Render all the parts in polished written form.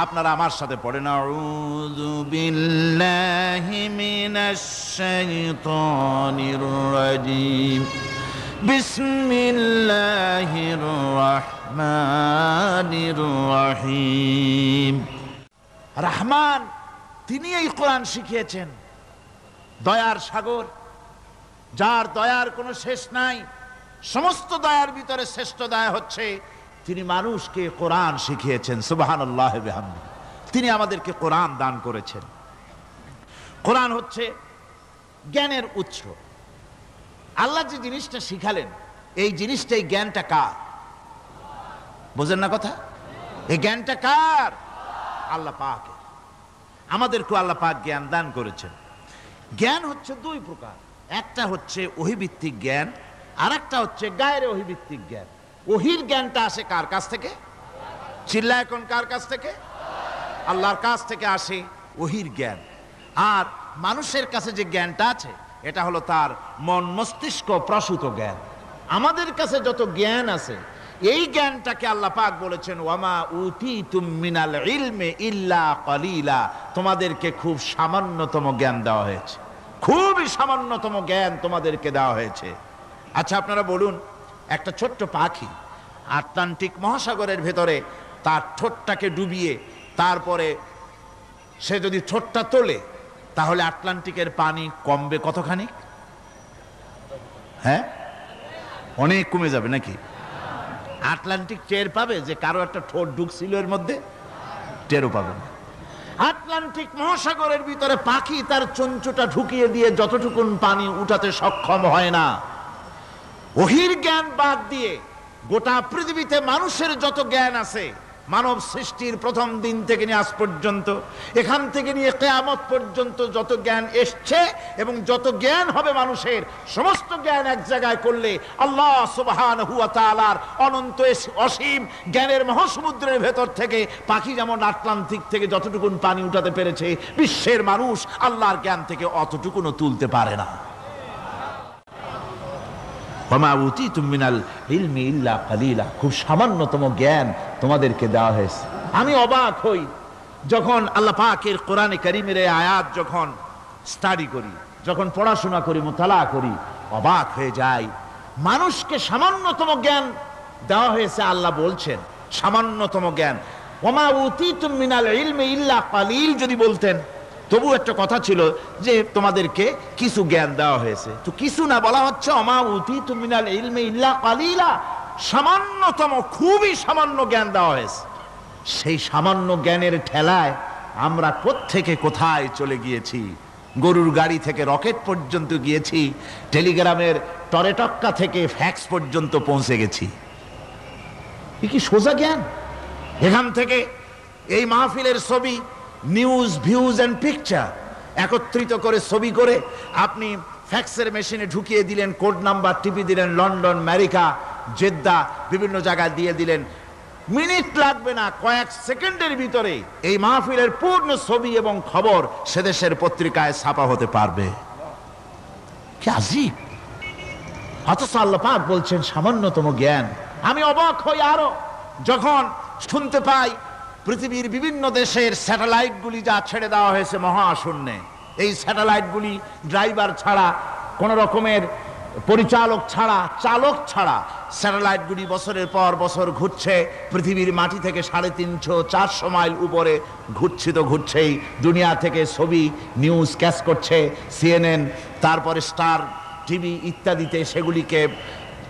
আপনারা আমার সাথে পড়েন, আউযু বিল্লাহি মিনাশ শাইতানির রাজীম, বিসমিল্লাহির রহমানির রহিম। রহমান, তিনি এই কোরআন শিখিয়েছেন, দয়ার সাগর, যার দয়ার কোনো শেষ নাই। সমস্ত দয়ার ভিতরে শ্রেষ্ঠ দয়া হচ্ছে তিনি মানুষকে কোরআন শিখিয়েছেন। সুবহানাল্লাহ ওয়া বিহামদিহি। তিনি আমাদেরকে কোরআন দান করেছেন। কোরআন হচ্ছে জ্ঞানের উৎস। আল্লাহ যে জিনিসটা শিখালেন, এই জিনিসটাই, জ্ঞানটা কার? বোঝেন না কথা? এই জ্ঞানটা কার? আল্লাহ পাকের। আমাদেরকে আল্লাহ পাক জ্ঞান দান করেছেন। জ্ঞান হচ্ছে দুই প্রকার, একটা হচ্ছে ওহীভিত্তিক জ্ঞান, আর একটা হচ্ছে গায়রে ওহীভিত্তিক জ্ঞান। ওহীর জ্ঞানটা আসে কার কাছ থেকে? চিল্লায় এখন, কার কাছ থেকে? আল্লাহর কাছ থেকে আসে ওহীর জ্ঞান। আর মানুষের কাছে যে জ্ঞানটা আছে, এটা হলো তার মন মস্তিষ্ক প্রসূত জ্ঞান। আমাদের কাছে যত জ্ঞান আছে, এই জ্ঞানটাকে আল্লাহ পাক বলেছেন, ওয়ামা উতীতুম মিনাল ইলমি ইল্লা কলিলা। তোমাদেরকে খুব সামান্যতম জ্ঞান দেওয়া হয়েছে, খুবই সামান্যতম জ্ঞান তোমাদেরকে দেওয়া হয়েছে। আচ্ছা, আপনারা বলুন, একটা ছোট্ট পাখি আটলান্টিক মহাসাগরের ভেতরে তার ঠোঁটটাকে ডুবিয়ে তারপরে সে যদি ঠোঁটটা তোলে, তাহলে আটলান্টিকের পানি কমবে কতখানি? হ্যাঁ, অনেক কমে যাবে নাকি? আটলান্টিক টের পাবে যে কারো একটা ঠোঁট ঢুকছিল এর মধ্যে? টেরও পাবে না। আটলান্টিক মহাসাগরের ভিতরে পাখি তার চঞ্চুটা ঢুকিয়ে দিয়ে যতটুকুন পানি উঠাতে সক্ষম হয় না। ওহীর জ্ঞান বাদ দিয়ে গোটা পৃথিবীতে মানুষের যত জ্ঞান আছে, মানব সৃষ্টির প্রথম দিন থেকে নিয়ে আজ পর্যন্ত, এখান থেকে নিয়ে কিয়ামত পর্যন্ত যত জ্ঞান এসছে এবং যত জ্ঞান হবে মানুষের, সমস্ত জ্ঞান এক জায়গায় করলে আল্লাহ সুবহানাহু ওয়া তাআলার অনন্ত অসীম জ্ঞানের মহাসমুদ্রের ভেতর থেকে পাখি যেমন আটলান্টিক থেকে যতটুকুন পানি উঠাতে পেরেছে, বিশ্বের মানুষ আল্লাহর জ্ঞান থেকে অতটুকুনও তুলতে পারে না। ওয়ামা উতীতুম মিনাল ইলমি ইল্লা কলিলা। খুব সামান্যতম জ্ঞান তোমাদেরকে দেওয়া হয়েছে। আমি অবাক হই যখন আল্লাহ পাকের কোরআনে কারীমের এই আয়াত যখন স্টাডি করি, যখন পড়াশোনা করি, মুতালা করি, অবাক হয়ে যাই। মানুষকে সামান্যতম জ্ঞান দেওয়া হয়েছে। আল্লাহ বলছেন সামান্যতম জ্ঞান। ওয়ামা উতীতুম মিনাল ইলমি ইল্লা কলিল যদি বলতেন, তবু একটা কথা ছিল যে তোমাদেরকে কিছু জ্ঞান দেওয়া হয়েছে। তো কিছু না, বলা হচ্ছে ওমা উতীতুম মিনাল ইলমি ইল্লা কলিলা, সামান্যতম, খুবই সামান্য জ্ঞান দেওয়া হয়েছে। সেই সামান্য জ্ঞানের ঠেলায় আমরা কোত্থেকে কোথায় চলে গিয়েছি। গরুর গাড়ি থেকে রকেট পর্যন্ত গিয়েছি, টেলিগ্রামের টরেটক্কা থেকে ফ্যাক্স পর্যন্ত পৌঁছে গেছি। কি সোজা জ্ঞান! এখান থেকে এই মাহফিলের ছবি, নিউজ, ভিউজ এন্ড পিকচার একত্রিত করে ছবি করে আপনি ফ্যাক্সের মেশিনে ঢুকিয়ে দিলেন, কোড নাম্বার টিপি দিলেন, লন্ডন, আমেরিকা, জেদ্দা, বিভিন্ন জায়গায় দিয়ে দিলেন। মিনিট লাগবে না, কয়েক সেকেন্ডের ভিতরে এই মাহফিলের পূর্ণ ছবি এবং খবর সে দেশের পত্রিকায় ছাপা হতে পারবে। কি আজীব! অথচ আল্লাহ পাক বলছেন সামান্যতম জ্ঞান। আমি অবাক হই আরো যখন শুনতে পাই পৃথিবীর বিভিন্ন দেশের স্যাটেলাইটগুলি যা ছেড়ে দেওয়া হয়েছে মহাশূন্যে, এই স্যাটেলাইটগুলি ড্রাইভার ছাড়া, কোন রকমের পরিচালক ছাড়া, চালক ছাড়া স্যাটেলাইটগুলি বছরের পর বছর ঘুরছে পৃথিবীর মাটি থেকে 350-400 মাইল উপরে ঘুরছে। তো ঘুরছেই, দুনিয়া থেকে ছবি, নিউজ ক্যাচ করছে, CNN, তারপরে স্টার টিভি ইত্যাদিতে সেগুলিকে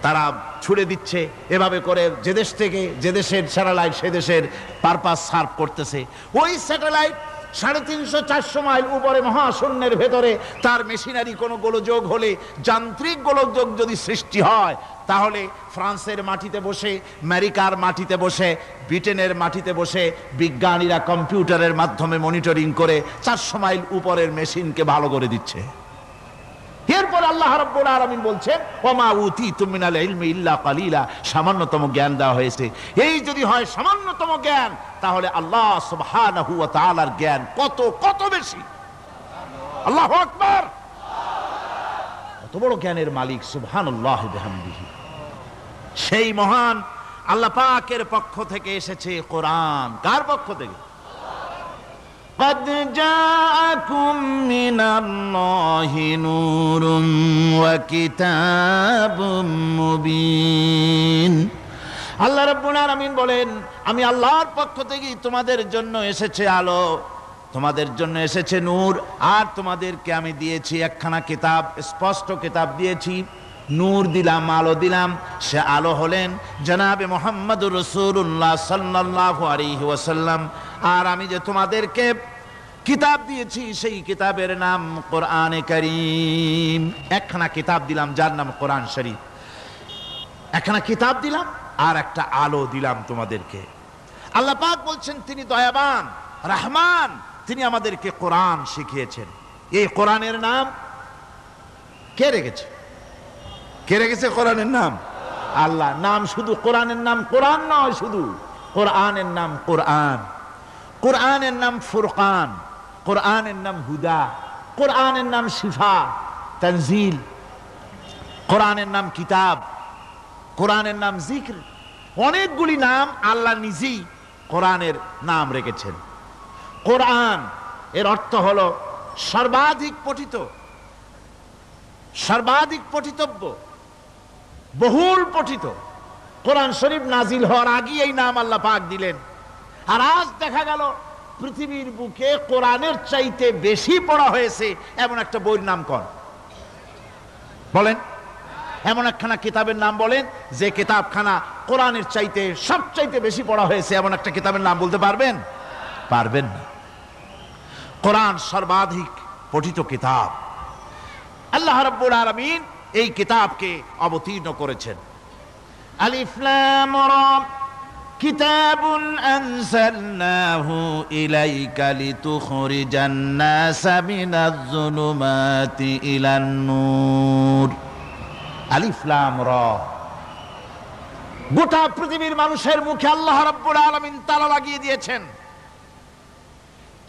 তারা ছুড়ে দিচ্ছে। এভাবে করে যে দেশ থেকে যে দেশের স্যাটেলাইট সে দেশের পারপাস সার্ভ করতেছে। ওই স্যাটেলাইট 350-400 মাইল উপরে মহাশূন্যের ভেতরে তার মেশিনারি কোনো গোলযোগ হলে, যান্ত্রিক গোলযোগ যদি সৃষ্টি হয়, তাহলে ফ্রান্সের মাটিতে বসে, আমেরিকার মাটিতে বসে, ব্রিটেনের মাটিতে বসে বিজ্ঞানীরা কম্পিউটারের মাধ্যমে মনিটরিং করে 400 মাইল উপরের মেশিনকে ভালো করে দিচ্ছে। এরপর আল্লাহ রাব্বুল আলামিন বলছেন ওমা উতীতুম মিনাল ইলমি ইল্লা কলিলা, সামান্যতম জ্ঞান দেওয়া হয়েছে। এই যদি হয় সামান্যতম জ্ঞান, তাহলে আল্লাহ সুবহানাহু ওয়া তাআলার জ্ঞান কত কত বেশি। আল্লাহু আকবার! কত বড় জ্ঞানের মালিক, সুবহানাল্লাহ বিহামদিহি। সেই মহান আল্লাহ পাকের পক্ষ থেকে এসেছে কোরআন। কার পক্ষ থেকে? قد جاءكم من الله نور وكتاب مبين আল্লাহ রাব্বুল আলামিন বলেন, আমি আল্লাহর পক্ষ থেকে তোমাদের জন্য এসেছে আলো, তোমাদের জন্য এসেছে নূর, আর তোমাদেরকে আমি দিয়েছি একখানা কিতাব, স্পষ্ট কিতাব দিয়েছি। নূর দিলাম, আলো দিলাম। সে আলো হলেন জনাবে মুহাম্মদুর রাসূলুল্লাহ সাল্লাল্লাহু আলাইহি ওয়াসাল্লাম। আর আমি যে তোমাদেরকে কিতাব দিয়েছি সেই কিতাবের নাম কোরআনে কারীম। একখানা কিতাব দিলাম যার নাম কোরআন শরীফ। একখানা কিতাব দিলাম আর একটা আলো দিলাম তোমাদেরকে। আল্লাহ পাক বলছেন তিনি দয়াবান রহমান, তিনি আমাদেরকে কোরআন শিখিয়েছেন। এই কোরআনের নাম কে রেখেছে? কে রেখেছে কোরআনের নাম? আল্লাহ। নাম শুধু কোরআনের নাম কোরআন নয়, শুধু কোরআনের নাম কোরআন। কোরআনের নাম ফুরকান, কোরআনের নাম হুদা, কোরআনের নাম শিফা তানজিল, কোরআনের নাম কিতাব, কোরআনের নাম জিক্র। অনেকগুলি নাম আল্লাহ নিজেই কোরআনের নাম রেখেছেন। কোরআন এর অর্থ হলো সর্বাধিক পঠিত, সর্বাধিক পঠিতব্য, বহুল পঠিত। কোরআন শরীফ নাজিল হওয়ার আগে এই নাম আল্লাহ পাক দিলেন। আর আজ দেখা গেল পৃথিবীর বুকে কোরআনের চাইতে বেশি পড়া হয়েছে এমন একটা বইয়ের নাম কোন? বলেন, এমন একখানা কিতাবের নাম বলেন যে কিতাবখানা কোরআনের চাইতে সবচাইতে বেশি পড়া হয়েছে, এমন একটা কিতাবের নাম বলতে পারবেন? পারবেন না। কোরআন সর্বাধিক পঠিত কিতাব। আল্লাহ রাব্বুল আলামিন এই কিতাবকে অবতীর্ণ করেছেন। আলিফ লাম রা কিতাবুন আনজালনাহু ইলাইকা লিতুখরিজান নাসা মিনাজ যুলুমাতি ইলান নূর। আলিফ লাম রা। গোটা পৃথিবীর মানুষের মুখে আল্লাহ রাব্বুল আলামিন তালা লাগিয়ে দিয়েছেন,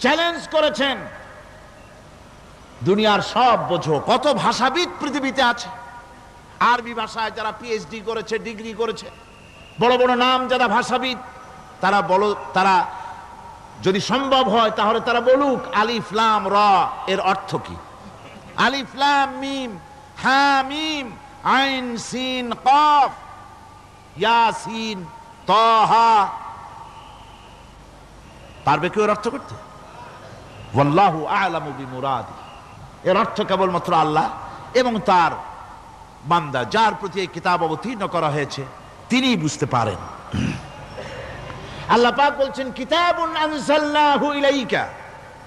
চ্যালেঞ্জ করেছেন, দুনিয়ার সব বোঝো। কত ভাষাবিদ পৃথিবীতে আছে, আরবি ভাষায় যারা পিএইচডি করেছে, ডিগ্রি করেছে, বড় বড় নাম যারা ভাষাবিদ, তারা বলো, তারা যদি সম্ভব হয় তাহলে তারা বলুক আলিফ লাম রা এর অর্থ কি। আলিফ লাম মিম হা মিম আইন সিন কফ ইয়াসিন তাহা, পারবে কেউ এর অর্থ করতে? ওয়াল্লাহু আ'লামু বিমুরাদি। এর অর্থ কেবলমাত্র আল্লাহ এবং তার বান্দা, যার প্রতি এই কিতাব অবতীর্ণ করা হয়েছে, তিনিই বুঝতে পারেন। আল্লাহ পাক বলছেন কিতাবুন আনজালনাহু ইলাইকা,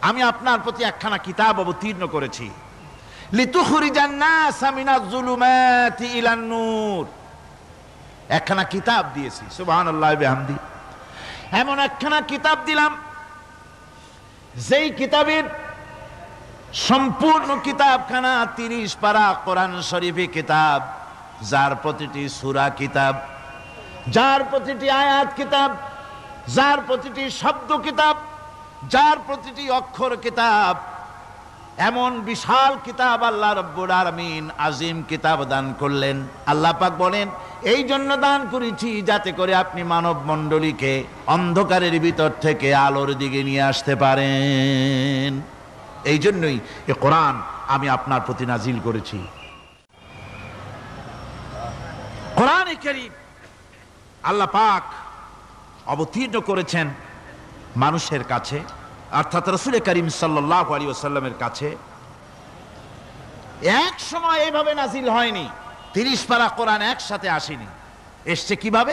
আমি আপনার প্রতি একখানা কিতাব অবতীর্ণ করেছি। লিতুখরিজান নাসা মিনাজ যুলুমাতি ইলান নূর, একখানা কিতাব দিয়েছি। সুবহানাল্লাহি বিহামদি। এমন একখানা কিতাব দিলাম যেই কিতাবের সম্পূর্ণ কিতাবখানা 30 পারা কোরআন শরীফে কিতাব, যার প্রতিটি সূরা কিতাব, যার প্রতিটি আয়াত কিতাব, যার প্রতিটি শব্দ কিতাব, যার প্রতিটি অক্ষর কিতাব। এমন বিশাল কিতাব আল্লাহ রাব্বুল আলামিন আজিম কিতাব দান করলেন। আল্লাহ পাক বলেন এই জন্য দান করেছি যাতে করে আপনি মানব মণ্ডলীকে অন্ধকারের ভিতর থেকে আলোর দিকে নিয়ে আসতে পারেন। এই জন্যই এই কোরআন আমি আপনার প্রতি নাজিল করেছি। কোরআনে কারীম আল্লাহ পাক অবতীর্ণ করেছেন মানুষের কাছে, অর্থাৎ রাসূল করিম সাল্লাল্লাহু আলাইহি ওয়াসাল্লামের কাছে। এক সময় এইভাবে নাজিল হয়নি, 30 পারা কোরআন একসাথে আসেনি। এসছে কিভাবে?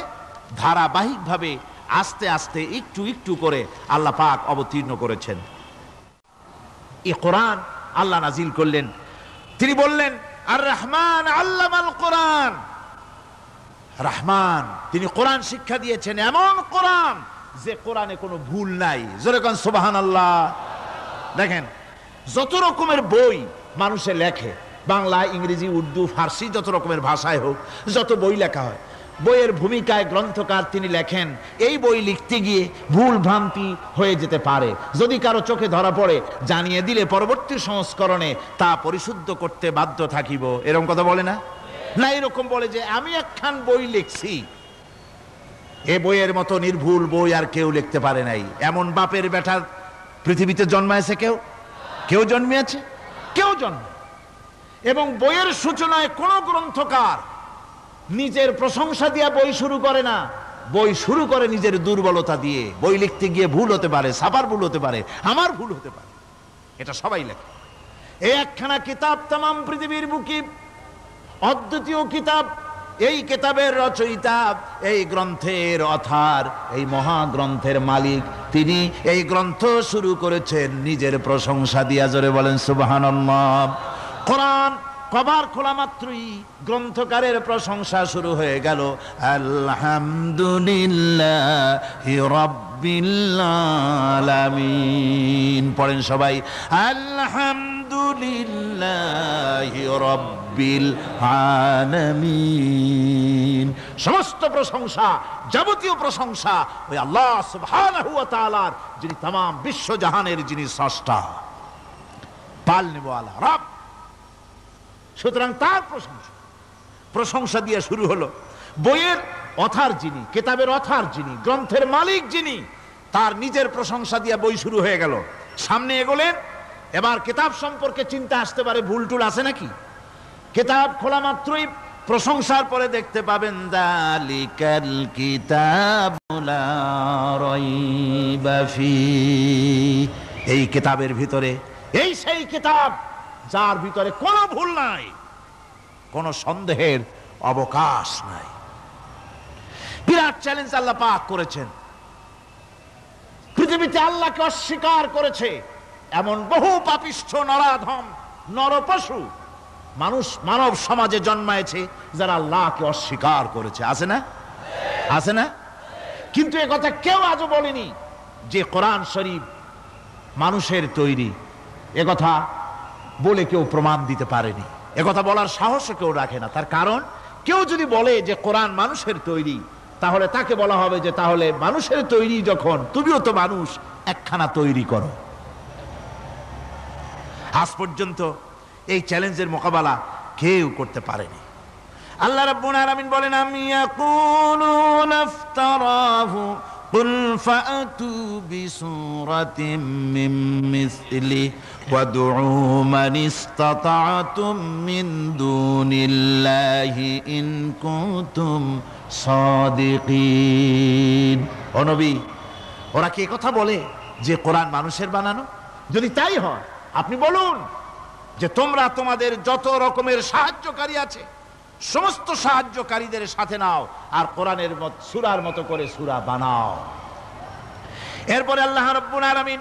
ধারাবাহিকভাবে, আস্তে আস্তে, একটু একটু করে আল্লাহ পাক অবতীর্ণ করেছেন। এই কোরআন আল্লাহ নাজিল করলেন। তিনি বললেন আর রহমান আল্লামাল কোরআন। রহমান, তিনি কোরআন শিক্ষা দিয়েছেন, এমন কোরআন যে কোরআনে কোনো ভুল নাই। জোরে কোন সুবহানাল্লাহ। দেখেন যত রকমের বই মানুষে লেখে, বাংলা, ইংরেজি, উর্দু, ফার্সি, যত রকমের ভাষায় হোক, যত বই লেখা হয়, বইয়ের ভূমিকায় গ্রন্থকার তিনি লেখেন এই বই লিখতে গিয়ে ভুল ভ্রান্তি হয়ে যেতে পারে। যদি কারো চোখে ধরা পড়ে জানিয়ে দিলে পরবর্তী সংস্করণে তা পরিশুদ্ধ করতে বাধ্য থাকিব। এরকম কথা বলে না? না, এরকম বলে যে আমি একখান বই লিখছি, এ বইয়ের মতো নির্ভুল বই আর কেউ লিখতে পারে নাই। এমন বাপের বেটার পৃথিবীতে জন্মাইছে কেউ? কেউ জন্মিয়েছে? কেউ জন্ম। এবং বইয়ের সূচনায় কোন গ্রন্থকার নিজের প্রশংসা দিয়ে বই শুরু করে না, বই শুরু করে নিজের দুর্বলতা দিয়ে। বই লিখতে গিয়ে ভুল হতে পারে, ছাপার ভুল হতে পারে, আমার ভুল হতে পারে, এটা সবাই লেখে। এই একখানা কিতাব তামাম পৃথিবীর বুকে অদ্বিতীয় কিতাব। এই কিতাবের রচয়িতা, এই গ্রন্থের অথার, এই মহাগ্রন্থের মালিক, তিনি এই গ্রন্থ শুরু করেছেন নিজের প্রশংসা দিয়া। জোরে বলেন সুবহানাল্লাহ। কোরআন কভার খোলা মাত্রই গ্রন্থকারের প্রশংসা শুরু হয়ে গেল। আলহামদুলিল্লাহি রাব্বিল আলামিন। পড়েন সবাই, আলহামদুলিল্লাহি রাব্বিল আলামিন। সমস্ত প্রশংসা, যাবতীয় প্রশংসা ওই আল্লাহ সুবহানাহু ওয়া তাআলার, যিনি तमाम বিশ্ব জাহানের যিনি স্রষ্টা, পালনেওয়ালা রব। সুতরাং তার প্রশংসা দিয়ে শুরু হলো। বইয়ের অথার যিনি, কিতাবের অথার যিনি, গ্রন্থের মালিক যিনি, তার নিজের প্রশংসা দিয়ে বই শুরু হয়ে গেল। সামনে এগোলেন, এবার কিতাব সম্পর্কে চিন্তা আসতে পারে ভুল টুল আছে নাকি। কিতাব খোলা মাত্রই প্রশংসার পরে দেখতে পাবেন যালিকাল কিতাবু লা রাইবা ফীহি। এই কিতাবের ভিতরে, এই সেই কিতাব যার ভিতরে কোনো ভুল নাই, কোনো সন্দেহের অবকাশ নাই। বিরাট চ্যালেঞ্জ আল্লাহ পাক করেছেন। পৃথিবীতে আল্লাহকে অস্বীকার করেছে এমন বহু পাপিষ্ঠ নরাধম নরপশু মানুষ মানব সমাজে জন্মায়েছে যারা আল্লাহকে অস্বীকার করেছে। আছে না? আছে না? কিন্তু এ কথা কেউ আজও বলেনি যে কোরআন শরীফ মানুষের তৈরি। এ কথা বলে কেউ প্রমাণ দিতে পারেনি, এ কথা বলার সাহসও কেউ রাখে না। তার কারণ, কেউ যদি বলে যে কোরআন মানুষের তৈরি, তাহলে তাকে বলা হবে যে তাহলে মানুষের তৈরি যখন, তুমিও তো মানুষ, একখানা তৈরি করো। আজ পর্যন্ত এই চ্যালেঞ্জের মোকাবেলা কেউ করতে পারেনি। আল্লাহ রাব্বুল আলামিন বলেন, আম ইয়াকুলুনা ইফতারাহু কুল ফাআতু বিসূরাতিন মিন মিসলি ওয়াদউ মান ইসতাতা'তুম মিন দুনিল্লাহি ইন কুনতুম সাদিকিন। ও নবী, ওরা কি কথা বলে যে কোরআন মানুষের বানানো? যদি তাই হয়, আপনি বলুন যে তোমরা তোমাদের যত রকমের সাহায্যকারী আছে সমস্ত সাহায্যকারীদের সাথে নাও আর কোরআনের সূরার মতো করে সূরা বানাও। এরপরে আল্লাহ রাব্বুল আলামিন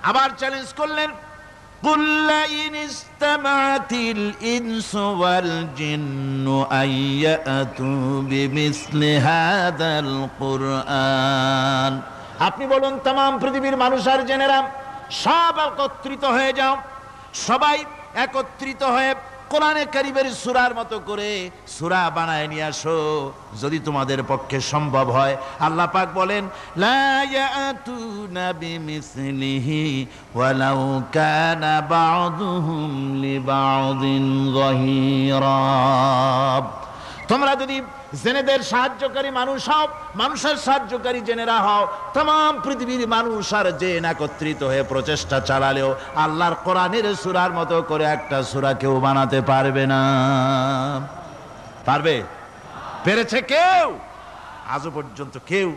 আবার চ্যালেঞ্জ করলেন, কুল লা ইন ইসতামা'তিল ইনসু ওয়াল জিন্নু আইয়াতু বিমিসলি হাদাল কুরআন। আপনি বলুন, तमाम পৃথিবীর মানুষ আর জেনেরা সব একত্রিত হয়ে যাও, সবাই একত্রিত হয়ে কোরআনে কারীমের সূরার মতো করে সূরা বানায় নিয়ে আসো যদি তোমাদের পক্ষে সম্ভব হয়। আল্লাহ পাক বলেন, লা ইয়াতুনা বিমিসলিহি ওয়ালাউ কানা বা'দুহুম লিবা'দিন যাহিরা। তোমরা যদি জেনেদের সাহায্যকারী মানুষ হও, মানুষের সাহায্যকারী জেনেরা হও, तमाम পৃথিবীর মানুষ আর জেন একত্রিত হয়ে প্রচেষ্টা চালালেও আল্লাহর কোরআনের সূরার মতো করে একটা সূরা কেউ বানাতে পারবে না। পারবে? পেরেছে কেউ? আজও পর্যন্ত কেউ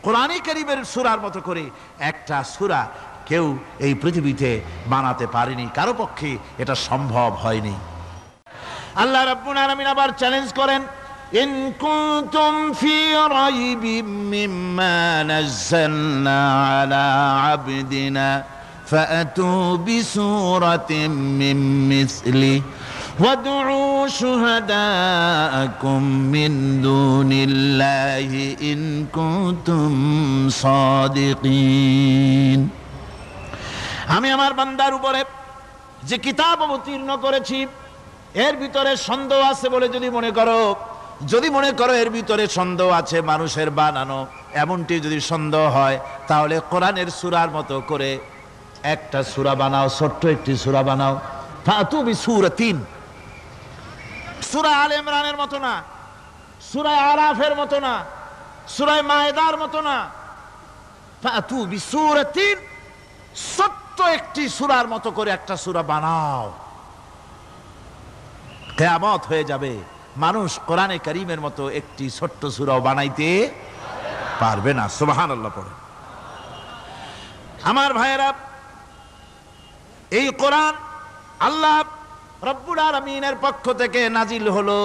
কোরআনে কারীমের সূরার মতো করে একটা সূরা কেউ এই পৃথিবীতে বানাতে পারেনি, কারো পক্ষে এটা সম্ভব হয়নি। আল্লাহ রাব্বুল আলামিন আবার চ্যালেঞ্জ করেন, ইন কুনতুম ফি রাইবিম মিম্মা নাযালনা আলা আবদিনা ফাআতু বিসূরাতিন মিন মিসলি ওয়াদউ শুহাদাআকুম মিন দুনিল্লাহি ইন কুনতুম সাদিকিন। আমি আমার বান্দার উপরে যে কিতাব অবতীর্ণ করেছি এর ভিতরে সন্দেহ আছে বলে যদি মনে করো এর ভিতরে সন্দেহ আছে মানুষের বানানো, এমনটি যদি সন্দেহ হয়, তাহলে কোরআনের সূরার মতো করে একটা সূরা বানাও, ছোট্ট একটি সূরা বানাও। ফাতু বিসূরাতিন, সূরা আলে ইমরানের মতো না, সূরা আরাফের মতো না, সূরা মায়েদার মতো না। ফাতু বিসূরাতিন, ছোট্ট ছোট্ট একটি সূরার মতো করে একটা সূরা বানাও, কিয়ামত হয়ে যাবে, মানুষ কোরআনে কারীমের মতো একটি ছোট্ট সূরাও বানাইতে পারবে না। সুবহানাল্লাহ পড়ে। আমার ভাইয়েরা, এই কোরআন আল্লাহ রব্বুল আলামিনের পক্ষ থেকে নাজিল হলো।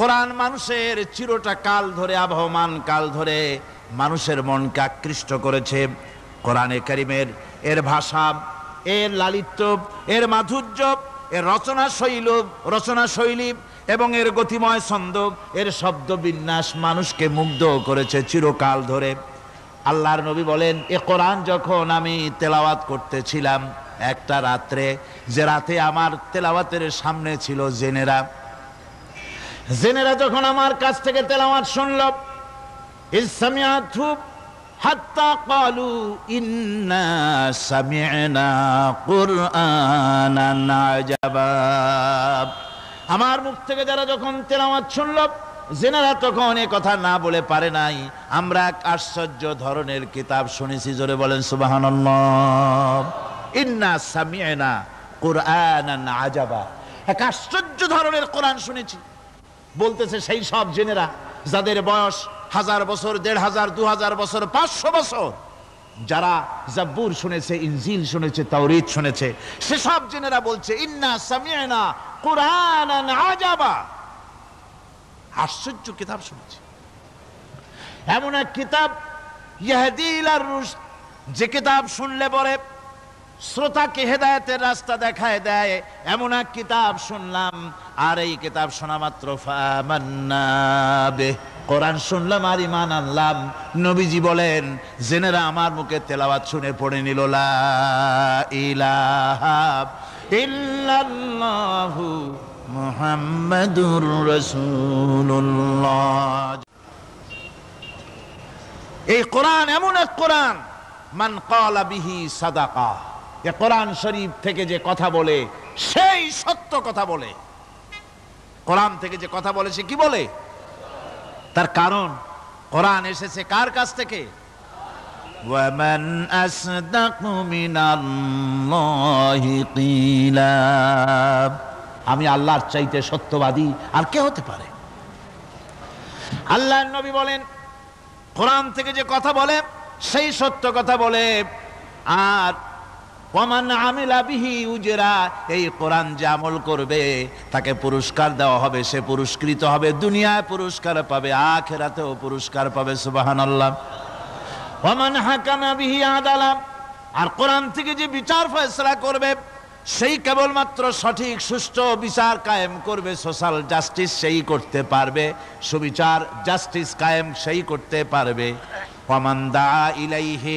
কোরআন মানুষের চিরটা কাল ধরে, আবহমান কাল ধরে মানুষের মনকে আকৃষ্ট করেছে। কোরআনে কারীমের এর ভাষা, এর লালিত্য, এর মাধুর্য, এর রচনা শৈলী এবং এর গতিময় ছন্দ, এর শব্দ বিন্যাস মানুষকে মুগ্ধ করেছে চিরকাল ধরে। আল্লাহর নবী বলেন, এ কোরআন যখন আমি তেলাওয়াত করতেছিলাম একটা রাত্রে, যে রাতে আমার তেলাওয়াতের সামনে ছিল জেনেরা যখন আমার কাছ থেকে তেলাওয়াত শুনল, ইসসামিআতু হাত্তা ক্বালু ইন্না সামি'না কুরআনান আজাবা। আমার মুখ থেকে যারা যখন তেলাওয়াত শুনল, জেনারা তখন এ কথা না বলে পারে নাই, আমরা এক আশ্চর্য ধরনের কিতাব শুনেছি। জোরে বলেন সুবহানাল্লাহ। ইন্না সামি'না কুরআনান আজাবা, এক আশ্চর্য ধরনের কোরআন শুনেছি। বলতেছে সেই সব জেনেরা যাদের বয়স 1000 বছর, 1500, 2000 বছর, 500 বছর, যারা জাব্বুর শুনেছে, ইনজিল শুনেছে, তাওরীত শুনেছে, সেসব জেনেরা বলছে ইন্না সামি'না কুরআনান আজাবা, আশ্চর্য কিতাব শুনেছি। এমন এক কিতাব ইয়াহদি ইলার রুশদ, যে কিতাব শুনলে পরে শ্রোতাকে হেদায়েতের রাস্তা দেখায় দেয়, এমন এক কিতাব শুনলাম। আর এই কিতাব শোনা মাত্র ফামান্না বিহি, কোরআন শুনলাম আর ঈমান আনলাম। নবীজি বলেন, জেনেরা আমার মুখে তেলাওয়াত শুনে পড়ে নিল লা ইলাহা ইল্লাল্লাহু মুহাম্মাদুর রাসূলুল্লাহ। এই কোরআন এমন এক কোরআন, মান ক্বালা বিহি সাদাকা, এই কোরআন শরীফ থেকে যে কথা বলে সেই সত্য কথা বলে। কোরআন থেকে যে কথা বলে সে কি বলে? তার কারণ কোরআন এসেছে কার কাছ থেকে? ওয়ামান আসদাকু মিনাল্লাহি কিলা, আমি আল্লাহর চাইতে সত্যবাদী আর কে হতে পারে? আল্লাহর নবী বলেন, কোরআন থেকে যে কথা বলে সেই সত্য কথা বলে। আর ওয়ামান আমিলা বিহি উজরা, এই কোরআন যে আমল করবে তাকে পুরস্কার দেওয়া হবে, সে পুরস্কৃত হবে, দুনিয়ায় পুরস্কার পাবে, আখিরাতেও পুরস্কার পাবে। সুবহানাল্লাহ। ওয়ামান হাকামা বিহি আদালা, আর কোরআন থেকে যে বিচার ফয়সালা করবে সেই কেবলমাত্র সঠিক সুষ্ঠু বিচার কায়েম করবে, সোশ্যাল জাস্টিস সেই করতে পারবে, সুবিচার জাস্টিস কায়েম সেই করতে পারবে। ওয়ামান দাআ ইলাইহি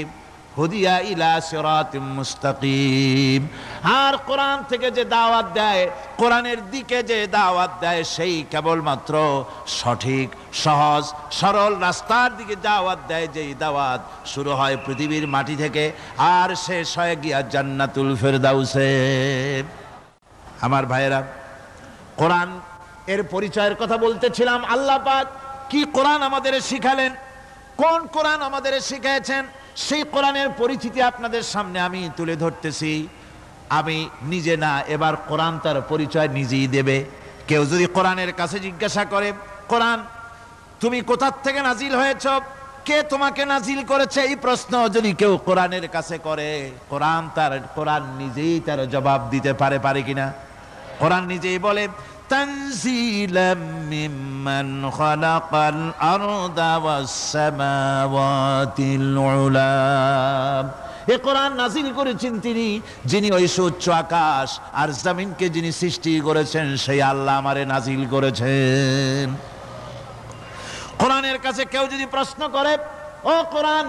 হুদিয়া ইলা সিরাতিম মুস্তাকিম, আর কোরআন থেকে যে দাওয়াত দেয়, কোরআনের দিকে যে দাওয়াত দেয়, সেই কেবলমাত্র সঠিক সহজ সরল রাস্তার দিকে দাওয়াত দেয়, যেই দাওয়াত শুরু হয় পৃথিবীর মাটি থেকে আর শেষ হয় গিয়া জান্নাতুল ফেরদাউসে। আমার ভাইয়েরা, কোরআন এর পরিচয়ের কথা বলতেছিলাম। আল্লাহ পাক কি কোরআন আমাদের শিখালেন, কোন কোরআন আমাদের শিখিয়েছেন, সেই কোরআনের পরিচিতি আপনাদের সামনে আমি তুলে ধরতেছি। আমি নিজে না, এবার কোরআন তার পরিচয় নিজেই দেবে। কেউ যদি কোরআনের কাছে জিজ্ঞাসা করে, কোরআন তুমি কোথা থেকে নাজিল হয়েছ, কে তোমাকে নাজিল করেছে, এই প্রশ্ন যদি কেউ কোরআনের কাছে করে, কোরআন নিজেই তার জবাব দিতে পারে কিনা? কোরআন নিজেই বলে, তানজিলাম মিম্মান খালাকাল আরদা ওয়াস সামাওয়াতিল উলা, এই কোরআন নাজিল করেছেন তিনি, যিনি ওই সুউচ্চ আকাশ আর জমিনকে যিনি সৃষ্টি করেছেন, সেই আল্লাহ আমারে নাজিল করেছেন। কোরআনের কাছে কেউ যদি প্রশ্ন করে, ও কোরআন,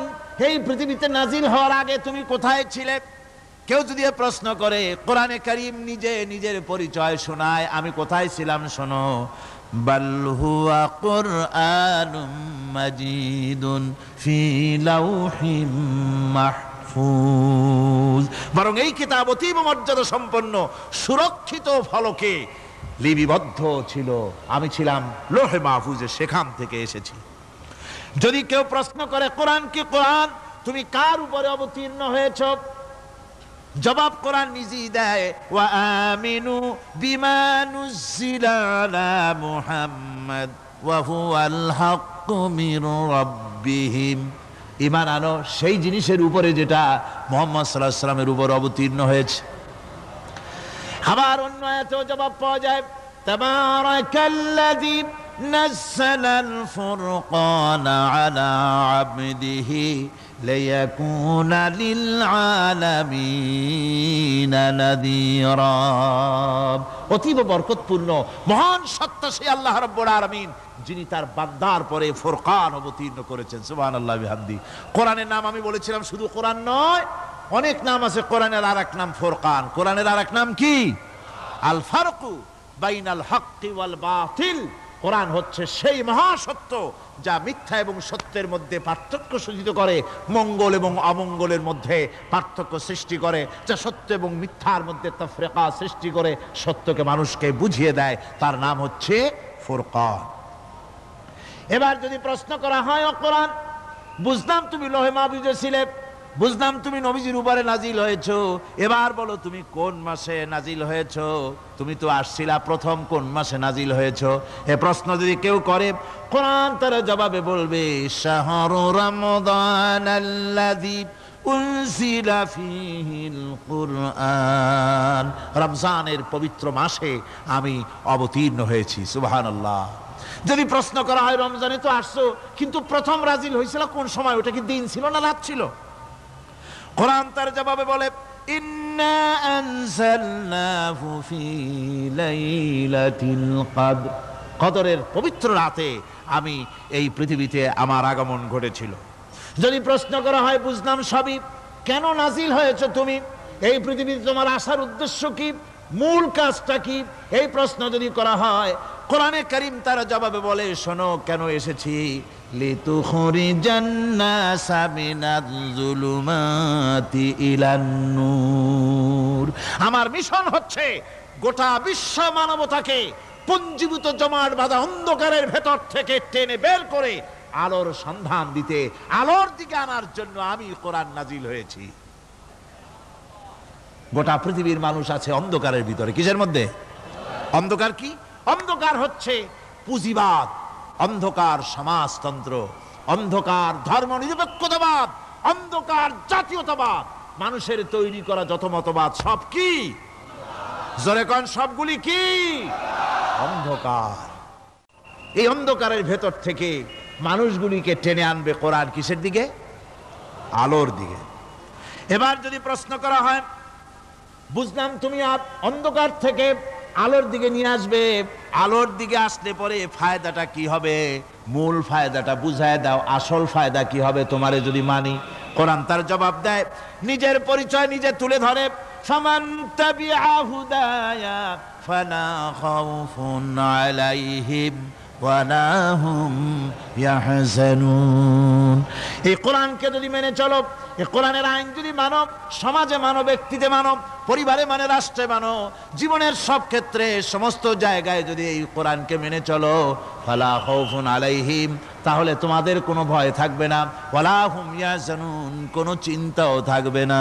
এই পৃথিবীতে নাজিল হওয়ার আগে তুমি কোথায় ছিলে, কেউ যদি প্রশ্ন করে, কোরআনে কারীম নিজে নিজের পরিচয় শোনায়, আমি কোথায় ছিলাম শোনো। বাল হুয়া কুরআনুম মাজিদুন ফি লাউহিম মাহফুজ, বরং এই কিতাব অতীব মর্যাদা সম্পন্ন সুরক্ষিত ফলকে লিপিবদ্ধ ছিল, আমি ছিলাম লৌহে মাহফুজে, সেখান থেকে এসেছি। যদি কেউ প্রশ্ন করে, কোরআন কি কোরআন তুমি কার উপরে অবতীর্ণ হয়েছ, জবাব কোরআন নিজেই দেয়, ওয়া আমিনু বিমা নুজিলা আলা মুহাম্মদ ওয়া হুয়াল হাক্কু মির রাব্বিহিম। ঈমান আনো সেই জিনিসের উপরে যেটা মুহাম্মদ সাল্লাল্লাহু আলাইহি ওয়াসাল্লামের উপর অবতীর্ণ হয়েছে। আবার অন্য আয়াতেও জবাব পাওয়া যায়, তাবারাকাল্লাযী নাযালাল ফুরকানা আলা আবদিহি লিয়াকুনা লিল আলামিনা নাযীরা। অতীব বরকতপূর্ণ মহান সত্তা সেই আল্লাহ রাব্বুল আলামিন, যিনি তার বান্দার পরে ফুরকান অবতীর্ণ করেছেন। সুবহানাল্লাহি বিহামদি। কোরআনের নাম আমি বলেছিলাম শুধু কোরআন নয়, অনেক নাম আছে। কোরআনের আরেক নাম ফুরকান। কোরআনের আরেক নাম কি? আল ফারকু বাইনাল হাক্কি ওয়াল বাতিল। কোরআন হচ্ছে সেই মহাসত্য যা মিথ্যা এবং সত্যের মধ্যে পার্থক্য সূচিত করে, মঙ্গল এবং অমঙ্গলের মধ্যে পার্থক্য সৃষ্টি করে, যা সত্য এবং মিথ্যার মধ্যে তাফরিকা সৃষ্টি করে, সত্যকে মানুষকে বুঝিয়ে দেয়। তার নাম হচ্ছে ফুরকান। এবার যদি প্রশ্ন করা হয়, ও কোরআন, বুঝলাম তুমি লৌহে মাহফুজে ছিলে, বুঝলাম তুমি নবীজির উপরে নাজিল হয়েছো, এবার বলো তুমি কোন মাসে নাজিল হয়েছো? তুমি তো আসছিলা প্রথম কোন মাসে নাজিল হয়েছো? এ প্রশ্ন যদি কেউ করে, কোরআন তার জবাবে বলবে, শাহরু রমাদানাল্লাযী উনজিলা ফীহিল কুরআন। রমজানের পবিত্র মাসে আমি অবতীর্ণ হয়েছি। সুবহানাল্লাহ। যদি প্রশ্ন করা হয়, রমজানে তো আসছো, কিন্তু প্রথম নাজিল হয়েছিল কোন সময়? ওটা কি দিন ছিল না রাত ছিল? কোরআন তার জবাবে বলে, ইন্না আনজালনাহু ফি লাইলাতিল কদর। কদরের পবিত্র রাতে আমি এই পৃথিবীতে আমার আগমন ঘটেছিল। যদি প্রশ্ন করা হয়, বুঝলাম সবই, কেন নাজিল হয়েছে তুমি? এই পৃথিবীতে তোমার আসার উদ্দেশ্য কি? মূল কাজটা কি? এই প্রশ্ন যদি করা হয়, কোরআনে কারীম তার জবাবে বলে, শোনো কেন এসেছি। লিতুখরিজান নাসা মিনাজ যুলুমাতি ইলান নূর। আমার মিশন হচ্ছে গোটা বিশ্ব মানবতাকে পঞ্জীভূত জমাট বাঁধা অন্ধকারের ভেতর থেকে টেনে বের করে আলোর সন্ধান দিতে, আলোর দিকে আনার জন্য আমি কোরআন নাজিল হয়েছি। গোটা পৃথিবীর মানুষ আছে অন্ধকারের ভিতরে। কিসের মধ্যে? অন্ধকার কি? অন্ধকার হচ্ছে পুঁজিবাদ, অন্ধকার সমাজতন্ত্র, অন্ধকার ধর্ম নিরপেক্ষতাবাদ, অন্ধকার জাতীয়তাবাদ। মানুষের তৈরি করা যত মতবাদ সব কি? জোরে কোন, সবগুলি কি? অন্ধকার। এই অন্ধকারের ভেতর থেকে মানুষগুলিকে টেনে আনবে কোরআন কিসের দিকে? আলোর দিকে। এবার যদি প্রশ্ন করা হয়, বুঝলাম তুমি অন্ধকার থেকে আলোর দিকে নিয়ে আসবে, আলোর দিকে আসলে পরে ফায়দাটা কি হবে? মূল ফায়দাটা বুঝায় দাও, আসল ফায়দা কি হবে তোমারে যদি মানি? কোরআন তার জবাব দেয়, নিজের পরিচয় নিজে তুলে ধরে, ফামান তাবিআ হুদায়া ফালা খাউফুন আলাইহিম ওয়ালা হুম ইয়াহজানুন। এই কোরআনকে যদি মেনে চলো, এই কোরআনের আইন যদি মানো, সমাজে মানো, ব্যক্তিতে মানো, পরিবারে মানে, রাষ্ট্রে মানো, জীবনের সব ক্ষেত্রে সমস্ত জায়গায় যদি এই কোরআনকে মেনে চলো, ফালা খাউফুন আলাইহিম, তাহলে তোমাদের কোনো ভয় থাকবে না, ওয়ালা হুম ইয়াহজানুন, কোনো চিন্তাও থাকবে না।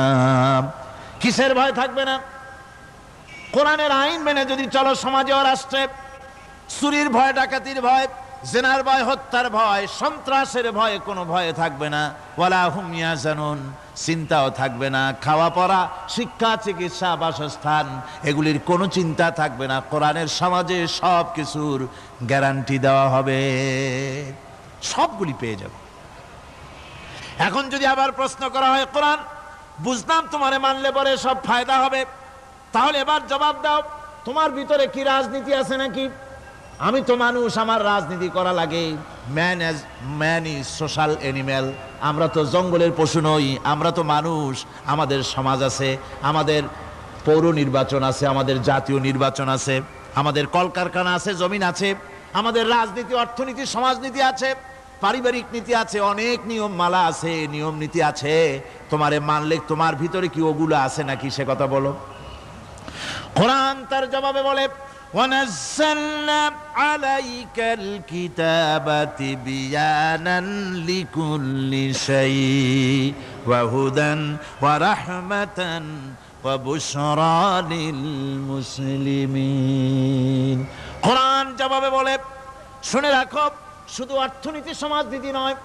কিসের ভয় থাকবে না? কোরআনের আইন মেনে যদি চলো সমাজে ও রাষ্ট্রে, চুরির ভয়, ডাকাতির ভয়, জেনার ভয়, হত্যার ভয়, সন্ত্রাসের ভয় কোনো ভয় থাকবে না। ওয়ালা হুম ইয়াহজানুন, চিন্তাও থাকবে না। খাওয়া পড়া, শিক্ষা, চিকিৎসা, বাসস্থান, এগুলির কোনো চিন্তা থাকবে না। কোরআনের সমাজে সব কিছুর গ্যারান্টি দেওয়া হবে, সবগুলি পেয়ে যাবে। এখন যদি আবার প্রশ্ন করা হয়, কোরআন বুঝলাম তোমারে মানলে পরে সব ফায়দা হবে, তাহলে এবার জবাব দাও, তোমার ভিতরে কি রাজনীতি আছে নাকি? আমি তো মানুষ, আমার রাজনীতি করা লাগে। Man is social animal. আমরা তো জঙ্গলের পশু নই, আমরা তো মানুষ। আমাদের সমাজ আছে, আমাদের পৌর নির্বাচন আছে, আমাদের জাতীয় নির্বাচন আছে, আমাদের কলকারখানা আছে, জমিন আছে, আমাদের রাজনীতি, অর্থনীতি, সমাজনীতি আছে, পারিবারিক নীতি আছে, অনেক নিয়ম মালা আছে, নিয়ম নীতি আছে। তোমারে মানলে তোমার ভিতরে কি ওগুলো আছে নাকি সে কথা বলো। কোরআন তার জবাবে বলে, وَنَزَّلْنَا عَلَيْكَ الْكِتَابَ تِبْيَانًا لِكُلِّ شَيْءٍ وَهُدًى وَرَحْمَةً ওয়া বুশরা লিল মুসলিমিন। কোরআন জবাবে বলে, শুনে রাখো, শুধু অর্থনীতি সমাজনীতি নয়,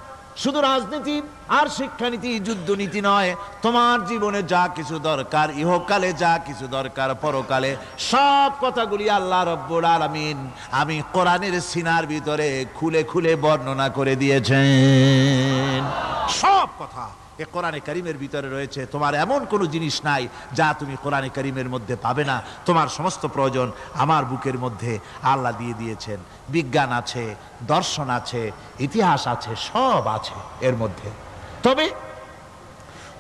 শুধু রাজনীতি আর শিক্ষানীতি যুদ্ধনীতি নয়, তোমার জীবনে যা কিছু দরকার, ইহকালে যা কিছু দরকার, পরকালে সব কথাগুলি আল্লাহ রব্বুল আলামিন আমি কোরআনের সিনার ভিতরে খুলে খুলে বর্ণনা করে দিয়েছেন। সব কথা এ কোরআনে কারীমের ভিতরে রয়েছে। তোমার এমন কোনো জিনিস নাই যা তুমি কোরআনে কারীমের মধ্যে পাবে না। তোমার সমস্ত প্রয়োজন আমার বুকের মধ্যে আল্লাহ দিয়ে দিয়েছেন। বিজ্ঞান আছে, দর্শন আছে, ইতিহাস আছে, সব আছে এর মধ্যে। তবে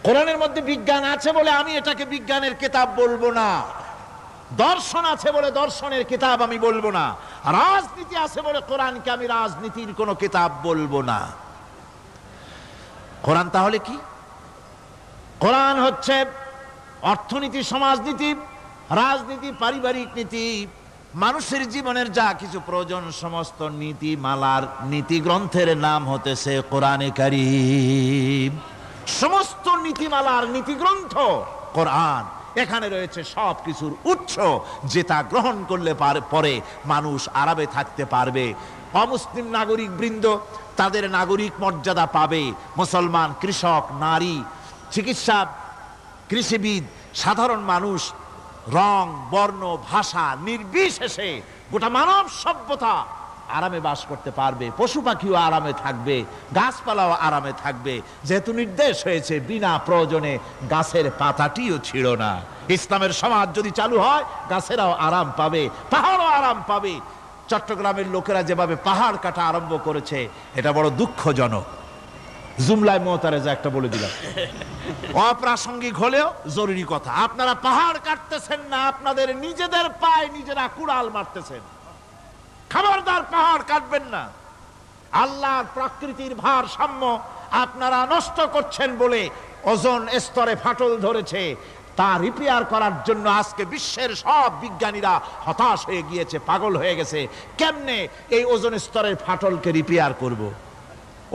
কোরআনের মধ্যে বিজ্ঞান আছে বলে আমি এটাকে বিজ্ঞানের কিতাব বলবো না, দর্শন আছে বলে দর্শনের কিতাব আমি বলবো না, রাজনীতি আছে বলে কোরআনকে আমি রাজনীতির কোনো কিতাব বলবো না। কোরআন তাহলে কি? কোরআন হচ্ছে অর্থনীতি, সমাজনীতি, রাজনীতি, পারিবারিক নীতি, মানুষের জীবনের যা কিছু প্রয়োজন, সমস্ত নীতিমালার নীতি গ্রন্থের নাম হতেছে কোরআনে কারীম। সমস্ত নীতিমালার নীতি গ্রন্থ কোরআন। এখানে রয়েছে সব কিছুর উৎস, যেটা গ্রহণ করলে পরে মানুষ আরামে থাকতে পারবে। অমুসলিম নাগরিক বৃন্দ তাদের নাগরিক মর্যাদা পাবে। মুসলমান, কৃষক, নারী, চিকিৎসা, কৃষিবিদ, সাধারণ মানুষ, রং, বর্ণ, ভাষা নির্বিশেষে গোটা মানব সভ্যতা আরামে বাস করতে পারবে। পশু পাখিও আরামে থাকবে, গাছপালাও আরামে থাকবে, যেহেতু নির্দেশ হয়েছে বিনা প্রয়োজনে গাছের পাতাটিও ছিঁড় না। ইসলামের সমাজ যদি চালু হয়, গাছেরাও আরাম পাবে, পাহাড়ও আরাম পাবে। চট্টগ্রামের লোকেরা যেভাবে পাহাড় কাটা আরম্ভ করেছে, এটা বড় দুঃখজনক। জুমলায় মুতারেজা একটা বলে দিলাম, অপ্রাসঙ্গিক হলেও জরুরি কথা। আপনারা পাহাড় কাটতেছেন না, আপনাদের নিজেদের পায়ে নিজেরা কুড়াল মারতেছেন। খবরদার পাহাড় কাটবেন না। আল্লাহর প্রকৃতির ভারসাম্য আপনারা নষ্ট করছেন বলে ওজোন স্তরে ফাটল ধরেছে। তা রিপেয়ার করার জন্য আজকে বিশ্বের সব বিজ্ঞানীরা হতাশ হয়ে গিয়েছে, পাগল হয়ে গেছে। কেমনে এই ওজোন স্তরের ফাটলকে রিপেয়ার করব?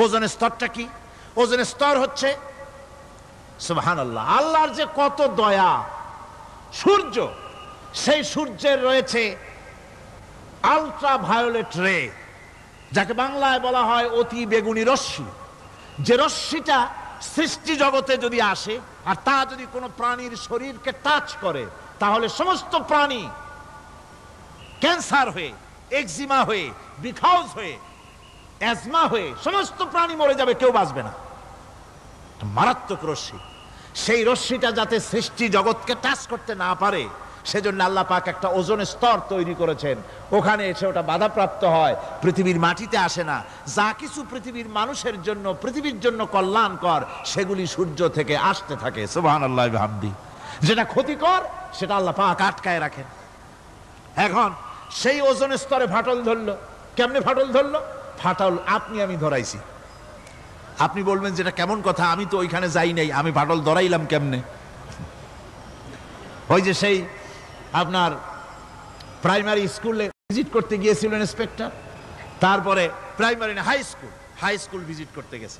ওজোন স্তরটা কি? ওজোন স্তর হচ্ছে, সুবহানাল্লাহ, আল্লাহর যে কত দয়া। সূর্য, সেই সূর্যের রয়েছে আলট্রা ভায়োলেট রে, যাকে বাংলায় বলা হয় অতি বেগুনি রশ্মি। যে রশ্মিটা সৃষ্টি জগতে যদি আসে আর তা যদি কোনো প্রাণীর শরীরকে টাচ করে, তাহলে সমস্ত প্রাণী ক্যান্সার হয়ে, এক্সিমা হয়ে, বিখাউজ হয়ে, অ্যাজমা হয়ে সমস্ত প্রাণী মরে যাবে, কেউ বাঁচবে না। মারাত্মক রশ্মি। সেই রশ্মিটা যাতে সৃষ্টি জগৎকে টাচ করতে না পারে, সেজন্য আল্লাহ পাক একটা ওজোন স্তর তৈরি করেছেন। ওখানে এসে ওটা বাধাপ্রাপ্ত হয়, পৃথিবীর মাটিতে আসে না। যা কিছু পৃথিবীর মানুষের জন্য, পৃথিবীর জন্য কল্যাণকর, সেগুলি সূর্য থেকে আসতে থাকে। সুবহানাল্লাহ বিহামদি। যেটা ক্ষতিকর, সেটা আল্লাহ পাক আটকায় রাখেন। এখন সেই ওজোন স্তরে ফাটল ধরলো। কেমনে ফাটল ধরলো? ফাটল আপনি আমি ধরাইছি। আপনি বলবেন যেটা কেমন কথা, আমি তো ওইখানে যাই নাই, আমি ফাটল ধরাইলাম কেমনে? ওই যে সেই আপনার প্রাইমারি স্কুলে ভিজিট করতে গিয়েছিলেন ইন্সপেক্টর, তারপরে প্রাইমারি না হাই স্কুল ভিজিট করতে গেছে।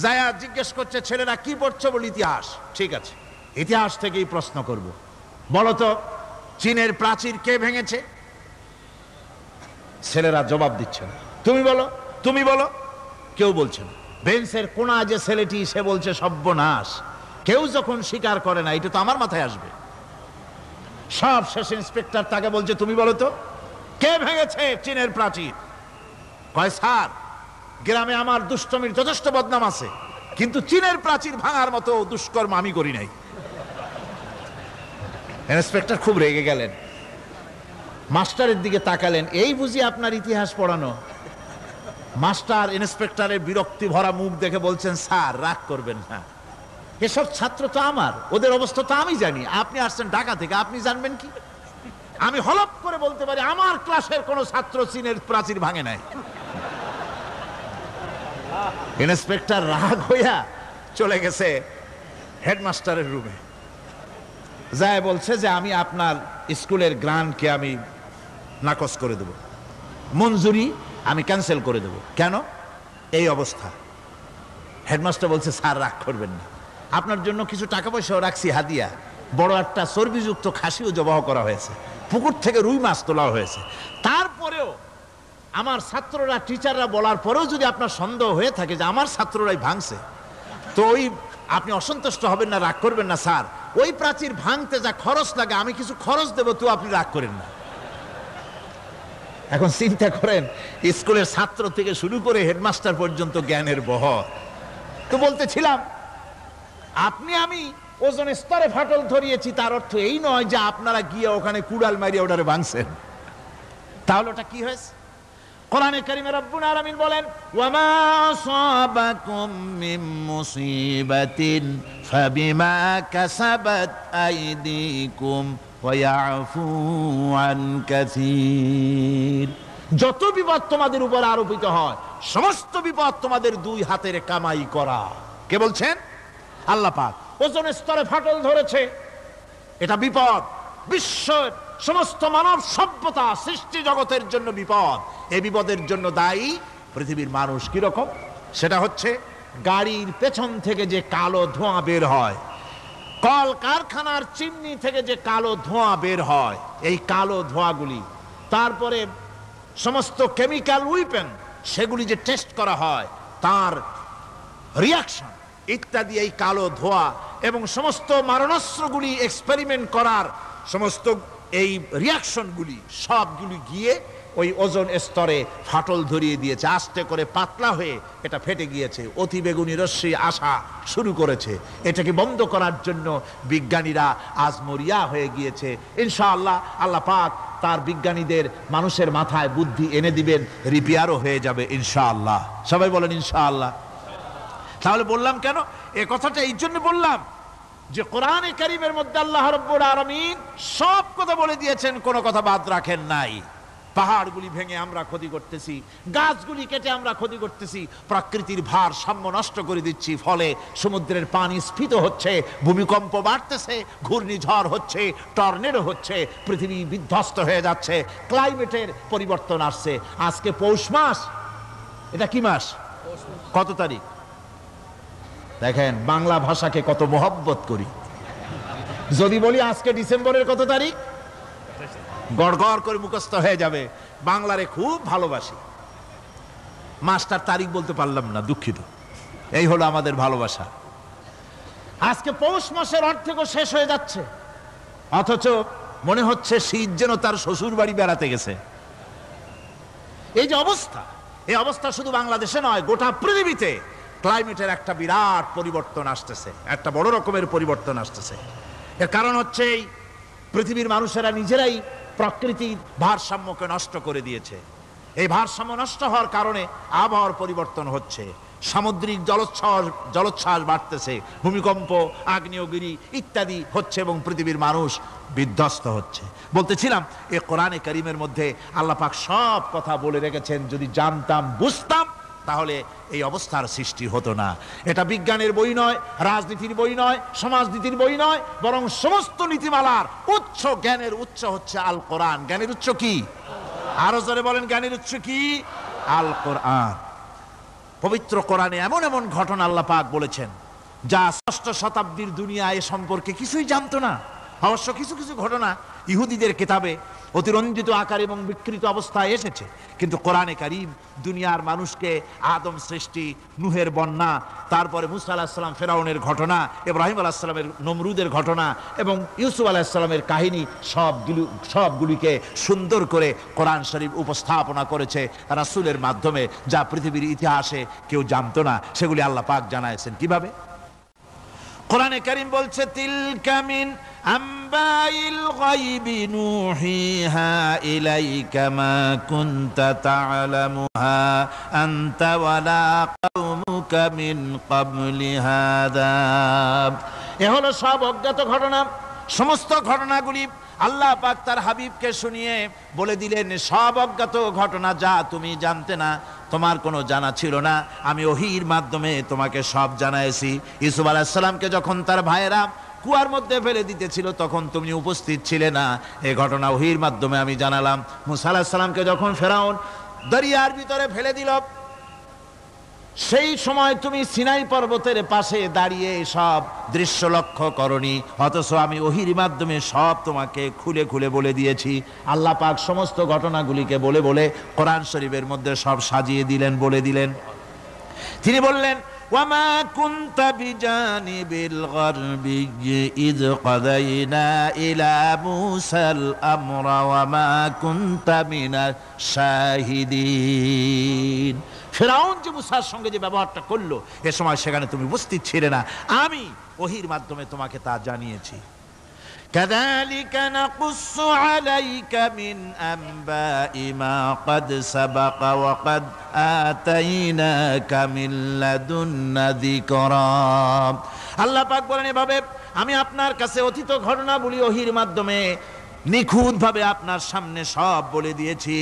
যায়া জিজ্ঞেস করছে, ছেলেরা কি পড়ছো? বলি ইতিহাস। ঠিক আছে, ইতিহাস থেকেই প্রশ্ন করব। বলতো চীনের প্রাচীর কে ভেঙেছে? ছেলেরা জবাব দিচ্ছে না। তুমি বলো, তুমি বলো। কেউ বলছে না। বেঞ্চের কোনা যে ছেলেটি, সে বলছে সর্বনাশ। কেউ যখন স্বীকার করে না, এটা তো আমার মাথায় আসবে। সব শেষ ইন্সপেক্টর তাকে বলছে, তুমি বলো তো কে ভেঙেছে চীনের প্রাচীর? কয়, স্যার, গ্রামে আমার দুষ্টমির যথেষ্ট বদনাম আছে, কিন্তু চীনের প্রাচীর ভাঙার মতো দুষ্কর্ম আমি করি নাই। ইন্সপেক্টর খুব রেগে গেলেন, মাস্টারের দিকে তাকালেন। এই বুঝি আপনার ইতিহাস পড়ানো? মাস্টার ইন্সপেক্টরের বিরক্তি ভরা মুখ দেখে বলছেন, স্যার রাগ করবেন না, এসব ছাত্র তো আমার, ওদের অবস্থা তো আমি জানি। আপনি আসছেন ঢাকা থেকে, আপনি জানবেন কি? আমি হলপ করে বলতে পারি, আমার ক্লাসের কোন ছাত্র চীনের প্রাচীর ভাঙে নাই। ইন্সপেক্টর রাগ হইয়া চলে গেছে হেডমাস্টারের রুমে, যায় বলছে যে আমি আপনার স্কুলের গ্রান্টকে আমি নাকচ করে দেব, মঞ্জুরি আমি ক্যান্সেল করে দেব। কেন? এই অবস্থা। হেডমাস্টার বলছে, স্যার রাগ করবেন না, আপনার জন্য কিছু টাকা পয়সাও রাখছি হাদিয়া, বড় একটা চর্বিযুক্ত খাসিও জবাহ করা হয়েছে, পুকুর থেকে রুই মাছ তোলা হয়েছে। তারপরেও আমার ছাত্ররা, টিচাররা বলার পরেও যদি আপনার সন্দেহ হয়ে থাকে যে আমার ছাত্ররাই ভাঙছে, তো ওই আপনি অসন্তুষ্ট হবেন না, রাগ করবেন না। স্যার, ওই প্রাচীর ভাঙতে যা খরচ লাগে আমি কিছু খরচ দেবো, তো আপনি রাগ করেন না। এখন চিন্তা করেন, স্কুলের ছাত্র থেকে শুরু করে হেডমাস্টার পর্যন্ত জ্ঞানের বহর। তো বলতেছিলাম, আপনি আমি ওজন স্তরে ফাটল ধরিয়েছি, তার অর্থ এই নয় যে আপনারা গিয়ে ওখানে কুড়াল মারিয়ে ওটারে ভাঙছেন। তাহলে ওটা কি হয়েছে? কোরআনে কারীমে রব্বুল আলামিন বলেন, ওয়ামা আসাবাকুম মিন মুসিবাতিন ফাবিমা কাসাবাত আইদিকুম ওয়া ইয়াফু আন কাসীর। যত বিপদ তোমাদের উপর আরোপিত হয়, সমস্ত বিপদ তোমাদের দুই হাতের কামাই করা। কে বলছেন? আল্লাহ পাক। ওজনের স্তরে ফাটল ধরেছে, এটা বিপদ, বিশ্বের সমস্ত মানব সভ্যতা সৃষ্টি জগতের জন্য বিপদ। এই বিপদের জন্য দায়ী পৃথিবীর মানুষ। কিরকম? সেটা হচ্ছে গাড়ির পেছন থেকে যে কালো ধোঁয়া বের হয়, কল কারখানার চিমনি থেকে যে কালো ধোঁয়া বের হয়, এই কালো ধোঁয়াগুলি, তারপরে সমস্ত কেমিক্যাল উইপেন সেগুলি যে টেস্ট করা হয়, তার রিয়াকশন ইত্যাদি, এই কালো ধোঁয়া এবং সমস্ত মারণাস্ত্রগুলি এক্সপেরিমেন্ট করার সমস্ত এই রিয়াকশনগুলি সবগুলি গিয়ে ওই ওজন স্তরে ফাটল ধরিয়ে দিয়েছে। আস্তে করে পাতলা হয়ে এটা ফেটে গিয়েছে, অতি বেগুনি রশ্মি আসা শুরু করেছে। এটাকে বন্ধ করার জন্য বিজ্ঞানীরা আজ মরিয়া হয়ে গিয়েছে। ইনশাআল্লাহ আল্লাহ পাক তার বিজ্ঞানীদের মানুষের মাথায় বুদ্ধি এনে দিবেন, রিপেয়ারও হয়ে যাবে ইনশাআল্লাহ। সবাই বলেন ইনশাআল্লাহ। তাহলে বললাম কেন এ কথাটা? এই জন্য বললাম যে কোরআনে কারীমের মধ্যে আল্লাহ রাব্বুল আলামিন সব কথা বলে দিয়েছেন, কোনো কথা বাদ রাখেন নাই। পাহাড়গুলি ভেঙে আমরা ক্ষতি করতেছি, গাছগুলি কেটে আমরা ক্ষতি করতেছি, প্রকৃতির ভারসাম্য নষ্ট করে দিচ্ছি, ফলে সমুদ্রের পানি স্ফীত হচ্ছে, ভূমিকম্প বাড়তেছে, ঘূর্ণিঝড় হচ্ছে, টর্নেডো হচ্ছে, পৃথিবী বিধ্বস্ত হয়ে যাচ্ছে, ক্লাইমেটের পরিবর্তন আসছে। আজকে পৌষ মাস, এটা কি মাস? কত তারিখ? দেখেন বাংলা ভাষাকে কত মহব্বত করি। যদি বলি আজকে ডিসেম্বরের কত তারিখ, গড় গড় করে মুখস্থ হয়ে যাবে। বাংলারে খুব ভালোবাসি, মাসটার তারিখ বলতে পারলাম না, দুঃখিত। এই হলো আমাদের ভালোবাসা। আজকে পৌষ মাসের অর্ধেকও শেষ হয়ে যাচ্ছে, অথচ মনে হচ্ছে শীত যেন তার শ্বশুর বাড়ি বেড়াতে গেছে। এই যে অবস্থা, এই অবস্থা শুধু বাংলাদেশে নয়, গোটা পৃথিবীতে ক্লাইমেটের একটা বিরাট পরিবর্তন আসতেছে, একটা বড় রকমের পরিবর্তন আসতেছে। এর কারণ হচ্ছে এই পৃথিবীর মানুষেরা নিজেরাই প্রকৃতির ভারসাম্যকে নষ্ট করে দিয়েছে। এই ভারসাম্য নষ্ট হওয়ার কারণে আবহাওয়ার পরিবর্তন হচ্ছে, সামুদ্রিক জলোচ্ছ্বাস বাড়তেছে, ভূমিকম্প, আগ্নেয়গিরি ইত্যাদি হচ্ছে এবং পৃথিবীর মানুষ বিধ্বস্ত হচ্ছে। বলতেছিলাম এই কোরআনে কারীমের মধ্যে আল্লাহ পাক সব কথা বলে রেখেছেন। যদি জানতাম, বুঝতাম, তাহলে এই অবস্থার সৃষ্টি হতো না। এটা বিজ্ঞানের বই নয়, রাজনীতির বই নয়, সমাজনীতির বই নয়, বরং সমস্ত নীতিমালার উৎস, জ্ঞানের উৎস হচ্ছে আল কোরআন। জ্ঞানের উৎস কি? আরো জোরে বলেন, জ্ঞানের উৎস কি? আল কোরআন। পবিত্র কোরআনে এমন এমন ঘটনা আল্লাহ পাক বলেছেন যা ষষ্ঠ শতাব্দীর দুনিয়া এ সম্পর্কে কিছুই জানতো না। অবশ্য কিছু কিছু ঘটনা ইহুদিদের কিতাবে অতিরঞ্জিত আকার এবং বিকৃত অবস্থায় এসেছে, কিন্তু কোরআনে কারীম দুনিয়ার মানুষকে আদম সৃষ্টি, নূহের বন্যা, তারপরে মুসা আলাইহিস সালাম ফেরাউনের ঘটনা, ইব্রাহিম আলাইহিস সালামের নমরুদের ঘটনা এবং ইউসুফ আলাইহিস সালামের কাহিনী সবগুলিকে সুন্দর করে কোরআন শরীফ উপস্থাপনা করেছে রাসূলের মাধ্যমে, যা পৃথিবীর ইতিহাসে কেউ জানতো না। সেগুলি আল্লাহ পাক জানাইছেন কিভাবে? কোরআনে কারীম বলছে, তিলকা মিন আম্বাইল গায়বি নূহিহা ইলাইকা মা কুনতা তা'লামুহা আনতা ওয়ালা কওমুকা মিন ক্বাবলি হাযা। এ হলো সব অজ্ঞাত ঘটনা। সমস্ত ঘটনাগুলি আল্লাহ পাক তার হাবিবকে শুনিয়ে বলে দিলেন, সব অজ্ঞাত ঘটনা যা তুমি জানতে না, তোমার কোনো জানা ছিল না, আমি ওহীর মাধ্যমে তোমাকে সব জানাইছি। ইউসুফ আলাইহিস সালামকে যখন তার ভাইয়েরা কুয়ার মধ্যে ফেলে দিতেছিল তখন তুমি উপস্থিত ছিলে না, এই ঘটনা ওহীর মাধ্যমে আমি জানালাম। মুসা আলাইহিস সালামকে যখন ফেরাউন দরিয়ার ভিতরে ফেলে দিল, সেই সময় তুমি সিনাই পর্বতের পাশে দাঁড়িয়ে সব দৃশ্য লক্ষ্য করনি, অথচ আমি ওহির মাধ্যমে সব তোমাকে খুলে খুলে বলে দিয়েছি। আল্লাহ পাক সমস্ত ঘটনাগুলিকে বলে বলে কোরআন শরীফের মধ্যে সব সাজিয়ে দিলেন, বলে দিলেন। তিনি বললেন, ওয়ামা কুনতা বিজানিবিল গারবি ইয কাদাইনা ইলা মুসাল আমরা ওয়ামা কুনতা মিনাশ শাহিদিন। ফিরআউন যে মুসার সঙ্গে যে ব্যবহারটা করলো, এ সময় সেখানে তুমি উপস্থিত ছিলে না, আমি ওহির মাধ্যমে তোমাকে তা জানিয়েছি। কাযালিকা নাকুসসু আলাইকা মিন আমবাই মা ক্বাদ সাবাকা ওয়া ক্বাদ আতাইনাকা মিন লাদুন্না যিকরা। আল্লাহ পাক বলেন, এভাবে আমি আপনার কাছে অতীত ঘটনাবলী ওহির মাধ্যমে নিখুঁতভাবে আপনার সামনে সব বলে দিয়েছি।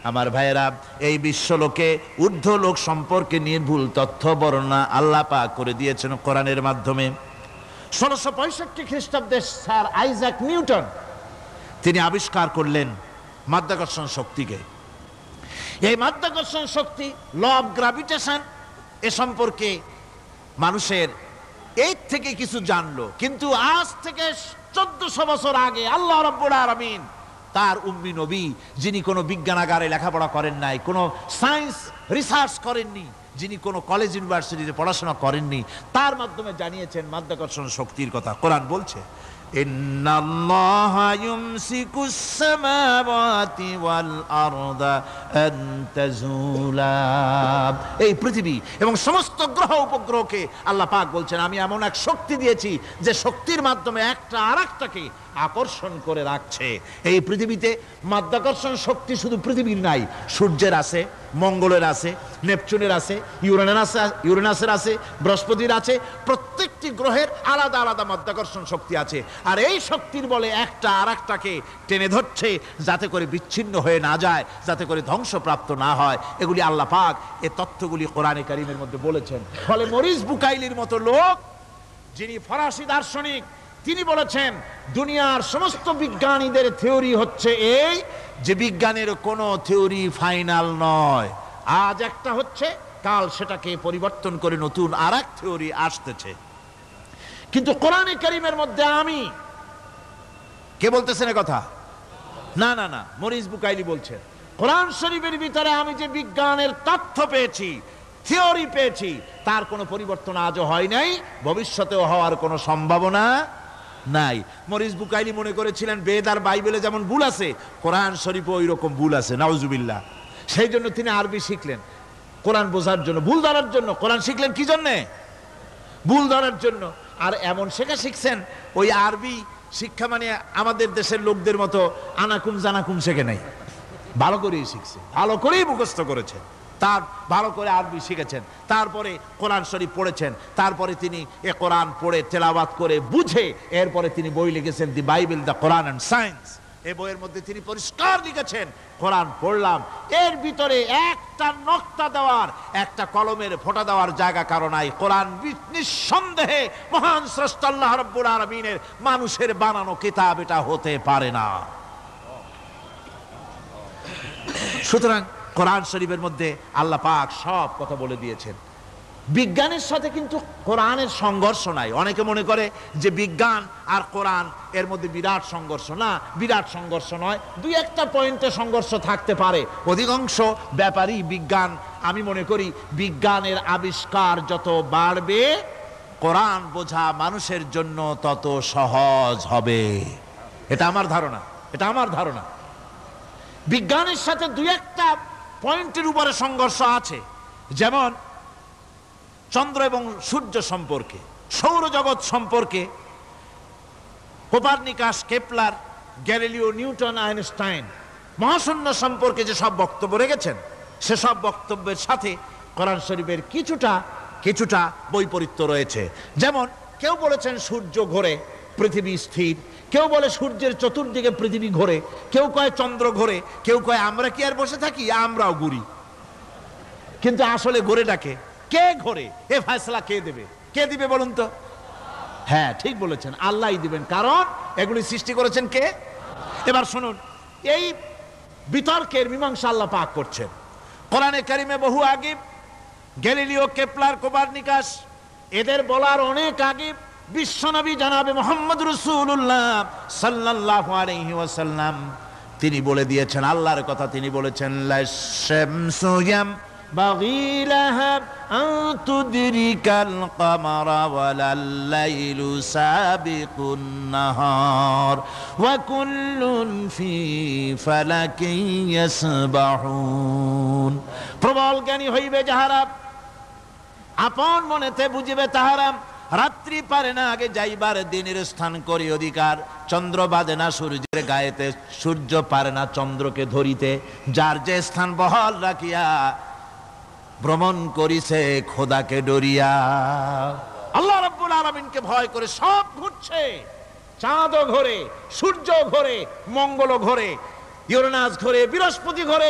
আমার ভাইয়েরা, এই বিশ্বলোকে ঊর্ধ্ব লোক সম্পর্কে নির্ভুল তথ্য বর্ণনা আল্লাহ পাক করে দিয়েছেন কোরআনের মাধ্যমে। 1665 খ্রিস্টাব্দে স্যার আইজাক নিউটন তিনি আবিষ্কার করলেন মাধ্যাকর্ষণ শক্তিকে। এই মাধ্যাকর্ষণ শক্তি, ল অফ গ্রাভিটেশন, এ সম্পর্কে মানুষের এই থেকে কিছু জানলো, কিন্তু আজ থেকে 1400 বছর আগে আল্লাহ রাব্বুল আলামিন তার উম্মি নবী, যিনি কোনো বিজ্ঞানাগারে লেখাপড়া করেন নাই, কোনো সায়েন্স রিসার্চ করেননি, যিনি কোনো কলেজ ইউনিভার্সিটিতে পড়াশোনা করেননি, তার মাধ্যমে জানিয়েছেন মাধ্যাকর্ষণ শক্তির কথা। কোরআন বলছে, ইন্নাল্লাহা ইউমসিকুস সামাওয়াতি ওয়াল আরদা আন তাজুলা। এই পৃথিবী এবং সমস্ত গ্রহ উপগ্রহকে আল্লাহ পাক বলছেন, আমি এমন এক শক্তি দিয়েছি যে শক্তির মাধ্যমে একটা আরেকটাকে আকর্ষণ করে রাখছে। এই পৃথিবীতে মাধ্যাকর্ষণ শক্তি শুধু পৃথিবীর নাই, সূর্যের আছে, মঙ্গলের আছে, নেপচুনের আছে, ইউরেনাসের আছে, বৃহস্পতির আছে। প্রত্যেকটি গ্রহের আলাদা আলাদা মাধ্যাকর্ষণ শক্তি আছে, আর এই শক্তির বলে একটা আরেকটাকে টেনে ধরছে, যাতে করে বিচ্ছিন্ন হয়ে না যায়, যাতে করে ধ্বংসপ্রাপ্ত না হয়। এগুলি আল্লাহ পাক এই তথ্যগুলি কোরআনে কারীমের মধ্যে বলেছেন। ফলে মরিস বুকাইলির মতো লোক, যিনি ফরাসি দার্শনিক, তিনি বলেছেন দুনিয়ার সমস্ত বিজ্ঞানীদের থিওরি হচ্ছে এই, যে বিজ্ঞানের কোনো থিওরি ফাইনাল নয়। আজ একটা হচ্ছে, কাল সেটাকে পরিবর্তন করে নতুন আর এক থিওরি আসতেছে। কিন্তু কোরআনে কারীমের মধ্যে আমি, কে বলতেছেন এ কথা? না না না, মরিস বুকাইলি বলছেন, কোরআন শরীফের ভিতরে আমি যে বিজ্ঞানের তথ্য পেয়েছি, থিওরি পেয়েছি, তার কোনো পরিবর্তন আজও হয় নাই, ভবিষ্যতেও হওয়ার কোনো সম্ভাবনা নাই। মরিস বুকাইলি মনে করেছিলেন বেদ আর বাইবেলে যেমন ভুল আছে, কোরআন শরীফে ওই রকম ভুল আছে, নাউজুবিল্লাহ। সেই জন্য তিনি আরবি শিখলেন কোরআন বোঝার জন্য, ভুল ধরার জন্য। কোরআন শিখলেন কি জন্যে? ভুল ধরার জন্য। আর এমন শেখা শিখছেন, ওই আরবি শিক্ষা মানে আমাদের দেশের লোকদের মতো আনাকুম জানাকুম শেখে নাই, ভালো করেই শিখছে, ভালো করেই মুখস্থ করেছে, তার ভালো করে আরবি শিখেছেন, তারপরে কোরআন শরীফ পড়েছেন, তারপরে তিনি এ কোরআন পড়ে তেলাওয়াত করে বুঝে এরপরে তিনি বই লিখেছেন দি Bible, the Quran and science. এই বইয়ের মধ্যে তিনি পরিষ্কার লিখেছেন, কোরআন পড়লাম, এর ভিতরে একটা নকতা দেওয়ার, একটা কলমের ফোঁটা দেওয়ার জায়গা কারো নাই। কোরআন নিঃসন্দেহে মহান স্রষ্টা আল্লাহ রাব্বুল আলামিনের মানুষের বানানো কিতাব, এটা হতে পারে না। সুতরাং কোরআন শরীফের মধ্যে আল্লাহ পাক সব কথা বলে দিয়েছেন। বিজ্ঞানের সাথে কিন্তু কোরআনের সংঘর্ষ নাই। অনেকে মনে করে যে বিজ্ঞান আর কোরআন এর মধ্যে বিরাট সংঘর্ষ। না, বিরাট সংঘর্ষ নয়, দুই একটা পয়েন্টে সংঘর্ষ থাকতে পারে। অধিকাংশ ব্যাপারই বিজ্ঞান, আমি মনে করি বিজ্ঞানের আবিষ্কার যত বাড়বে, কোরআন বোঝা মানুষের জন্য তত সহজ হবে। এটা আমার ধারণা, এটা আমার ধারণা। বিজ্ঞানের সাথে দুই একটা পয়েন্টের উপরে সংঘর্ষ আছে, যেমন চন্দ্র এবং সূর্য সম্পর্কে, সৌরজগৎ সম্পর্কে Copernicus, Kepler, Galileo, Newton, Einstein মহাশূন্য সম্পর্কে যে সব বক্তব্য রেখেছেন, সেসব বক্তব্যের সাথে কোরআন শরীফের কিছুটা বৈপরীত্য রয়েছে। যেমন কেউ বলেছেন সূর্য ঘোরে, পৃথিবী স্থির, কেউ বলে সূর্যের চতুর্দিকে পৃথিবী ঘোরে, কেউ কয় চন্দ্র ঘোরে, কেউ কয় আমরা কি আর বসে থাকি, আমরাও ঘুরি। কিন্তু আসলে ঘোরেটাকে কে ঘোরে, এ ফয়সালা কে দেবে? কে দিবে বলুন তো? হ্যাঁ, ঠিক বলেছেন, আল্লাহই দিবেন, কারণ এগুলি সৃষ্টি করেছেন কে? এবার শুনুন, এই বিতর্কের মীমাংসা আল্লাহ পাক করছেন কোরআনে কারিমে বহু আগে। গ্যালিলিও, কেপলার, কোপারনিকাস, এদের বলার অনেক আগে বিশ্বনবী জনাবে মুহাম্মদ রাসূলুল্লাহ সাল্লাল্লাহু আলাইহি ওয়াসাল্লাম তিনি বলে দিয়েছেন, আল্লাহর কথা তিনি বলেছেন, লাশ-শামসু ইয়ামবাগি লাহা আন তুদরিকাল কামারা ওয়ালাল লাইলু সাবিকুন নাহার ওয়া কুল্লুন ফি ফালাকিন ইয়াসবাহুন। প্রবল জ্ঞানী হইবে যাহারা, আপন মনেতে বুঝিবে তাহারা, রাত্রি পারে না আগে যাইবার দিনের স্থান করি অধিকার, চন্দ্র বাঁধে না সূর্যের গায়েতে, সূর্য পারে না চন্দ্রকে ধরিতে, যার যে স্থান বহাল রাখিয়া ভ্রমণ করিছে খোদাকে ডরিয়া। আল্লাহ রাব্বুল আলামিনকে ভয় করে সব ঘুরছে, চাঁদও ঘোরে, সূর্য ঘোরে, মঙ্গল ঘোরে, ইউরেনাস ঘোরে, বৃহস্পতি ঘোরে,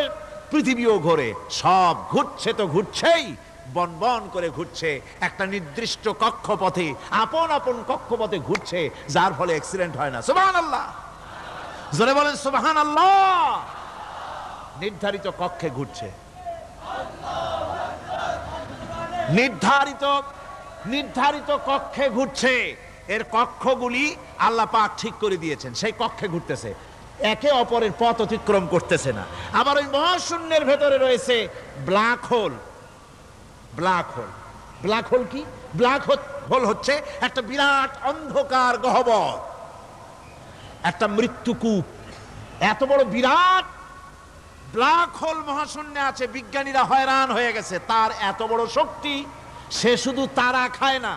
পৃথিবীও ঘোরে, সব ঘুরছে তো ঘুরছেই, বন বন করে ঘুরছে একটা নির্দিষ্ট কক্ষপথে, আপন আপন কক্ষপথে ঘুরছে, যার ফলে অ্যাক্সিডেন্ট হয় না। সুবহানাল্লাহ, জোরে বলেন সুবহানাল্লাহ। নির্ধারিত কক্ষে ঘুরছে, নির্ধারিত কক্ষে ঘুরছে। এর কক্ষগুলি আল্লাহ পাক ঠিক করে দিয়েছেন, সেই কক্ষে ঘুরতেছে, একে অপরের পথ অতিক্রম করতেছে না। আবার ওই মহাশূন্যের ভেতরে রয়েছে black hole. Black hole, black hole কি? ব্ল্যাক হোল হচ্ছে একটা বিরাট অন্ধকার গহ্বর, একটা মৃত্যুকূপ। এত বড় বিরাট ব্ল্যাক হোল মহাশূন্যে আছে, বিজ্ঞানীরা হয়রান হয়ে গেছে। তার এত বড় শক্তি, সে শুধু তারা খায় না,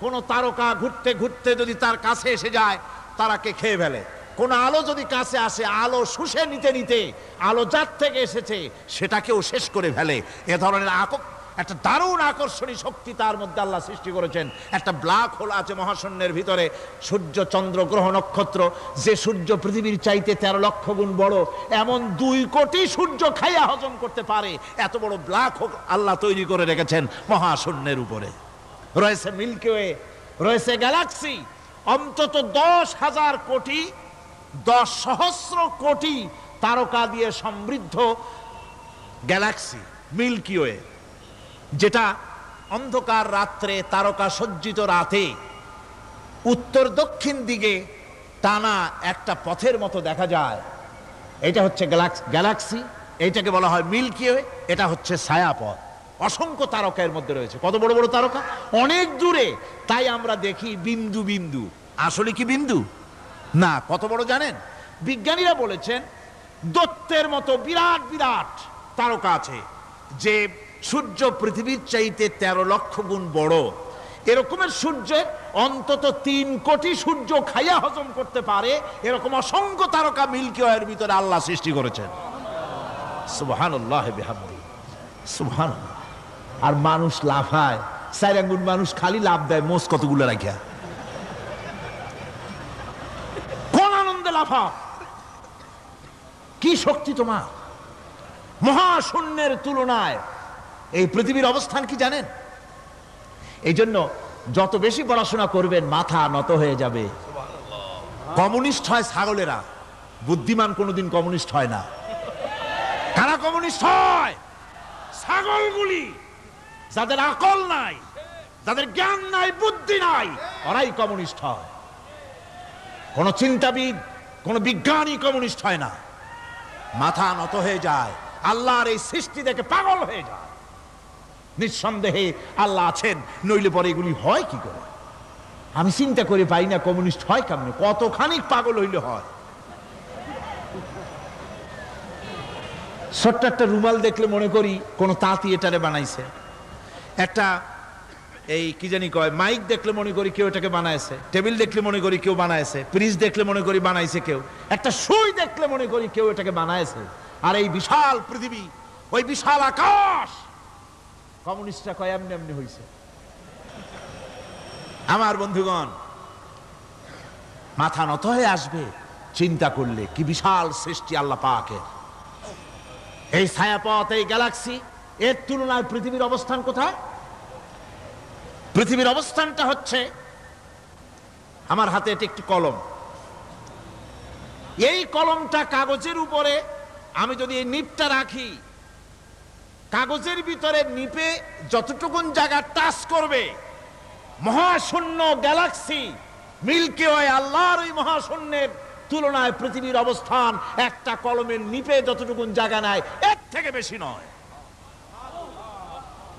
কোন তারকা ঘুরতে ঘুরতে যদি তার কাছে এসে যায় তারাকে খেয়ে ফেলে। কোন আলো যদি কাছে আসে, আলো শুষে নিতে নিতে আলো যার থেকে এসেছে সেটাকেও শেষ করে ফেলে। এ ধরনের একটা দারুণ আকর্ষণী শক্তি তার মধ্যে আল্লাহ সৃষ্টি করেছেন। একটা ব্ল্যাক হোল আছে মহাশূন্যের ভিতরে। সূর্য, চন্দ্র, গ্রহ, নক্ষত্র, যে সূর্য পৃথিবীর চাইতে 13 লক্ষ গুণ বড়, এমন 2 কোটি সূর্য খাইয়া হজম করতে পারে এত বড় ব্ল্যাক হোল আল্লাহ তৈরি করে রেখেছেন মহাশূন্যের উপরে। রয়েছে মিল্কি ওয়ে, রয়েছে গ্যালাক্সি, অন্তত 10,000 কোটি, 10 সহস্র কোটি তারকা দিয়ে সমৃদ্ধ গ্যালাক্সি মিল্কি ওয়ে, যেটা অন্ধকার রাত্রে, তারকা সজ্জিত রাতে উত্তর দক্ষিণ দিকে টানা একটা পথের মতো দেখা যায়। এটা হচ্ছে গ্যালাক্সি, এইটাকে বলা হয় মিল্কি ওয়ে। এটা হচ্ছে ছায়াপথ। অসংখ্য তারকা এর মধ্যে রয়েছে। কত বড় বড় তারকা, অনেক দূরে, তাই আমরা দেখি বিন্দু বিন্দু। আসলে কি বিন্দু না, কত বড় জানেন? বিজ্ঞানীরা বলেছেন দৈত্যের মতো বিরাট বিরাট তারকা আছে, যে সূর্য পৃথিবীর চাইতে 13 লক্ষ গুণ বড়। এরকমের সূর্যের অন্তত 3 কোটি সূর্য খাইয়া হজম করতে পারে এরকম অসংখ্য তারকা মিল্কি ওয়ের ভিতরে আল্লাহ সৃষ্টি করেছেন। সুবহানাল্লাহ বিহামদি, সুবহানাল্লাহ। আর মানুষ লাফায়, 4 আঙ্গুল মানুষ খালি লাভ দেয়, মোষ কতগুলো রাখিয়া। কোন আনন্দে লাফাও, কি শক্তি তোমার! মহাশূন্যের তুলনায় এই পৃথিবীর অবস্থান কি জানেন? এই জন্য যত বেশি পড়াশোনা করবেন মাথা নত হয়ে যাবে। কমিউনিস্ট হয় ছাগলেরা, বুদ্ধিমান কোনোদিন কমিউনিস্ট হয় না। কারা কমিউনিস্ট হয়? ছাগলগুলি, যাদের আকল নাই, যাদের জ্ঞান নাই, বুদ্ধি নাই, ওরাই কমিউনিস্ট হয়। কোন চিন্তাবিদ, কোন বিজ্ঞানী কমিউনিস্ট হয় না। মাথা নত হয়ে যায়, আল্লাহর এই সৃষ্টি দেখে পাগল হয়ে যায়। নিঃসন্দেহে আল্লাহ আছেন, নইলে পরে এগুলি হয় কি করে? আমি চিন্তা করে পাই না কমিউনিস্ট হয় কেমনে, কতখানি পাগল হইলে হয়। ছোট্ট একটা রুমাল দেখলে মনে করি কোন তাঁতি এটারে বানাইছে। একটা এই কি জানি কয় মাইক দেখলে মনে করি কেউ এটাকে বানাইছে। টেবিল দেখলে মনে করি কেউ বানাইছে। ফ্রিজ দেখলে মনে করি বানাইছে কেউ। একটা সুই দেখলে মনে করি কেউ এটাকে বানাইছে। আর এই বিশাল পৃথিবী, ওই বিশাল আকাশ, কমিউনিস্টরা কয় এমনি এমনি হইছে। আমার বন্ধুগণ, মাথা নত হয়ে আসবে চিন্তা করলে কি বিশাল সৃষ্টি আল্লাহ পাকের। এই ছায়াপথ, এই গ্যালাক্সি, এর তুলনায় পৃথিবীর অবস্থান কোথায়? পৃথিবীর অবস্থানটা হচ্ছে, আমার হাতে এটি একটি কলম। এই কলমটা কাগজের উপরে আমি যদি এই নিবটা রাখি, কাগজের ভিতরে নিপে যতটুকুন জায়গা টাচ করবে, মহাশূন্য গ্যালাক্সি মিল্কি ওয়ে, আল্লাহর ওই মহাশূন্যের তুলনায় পৃথিবীর অবস্থান একটা কলমের নিপে যতটুকুন জায়গা নেয় এর থেকে বেশি নয়।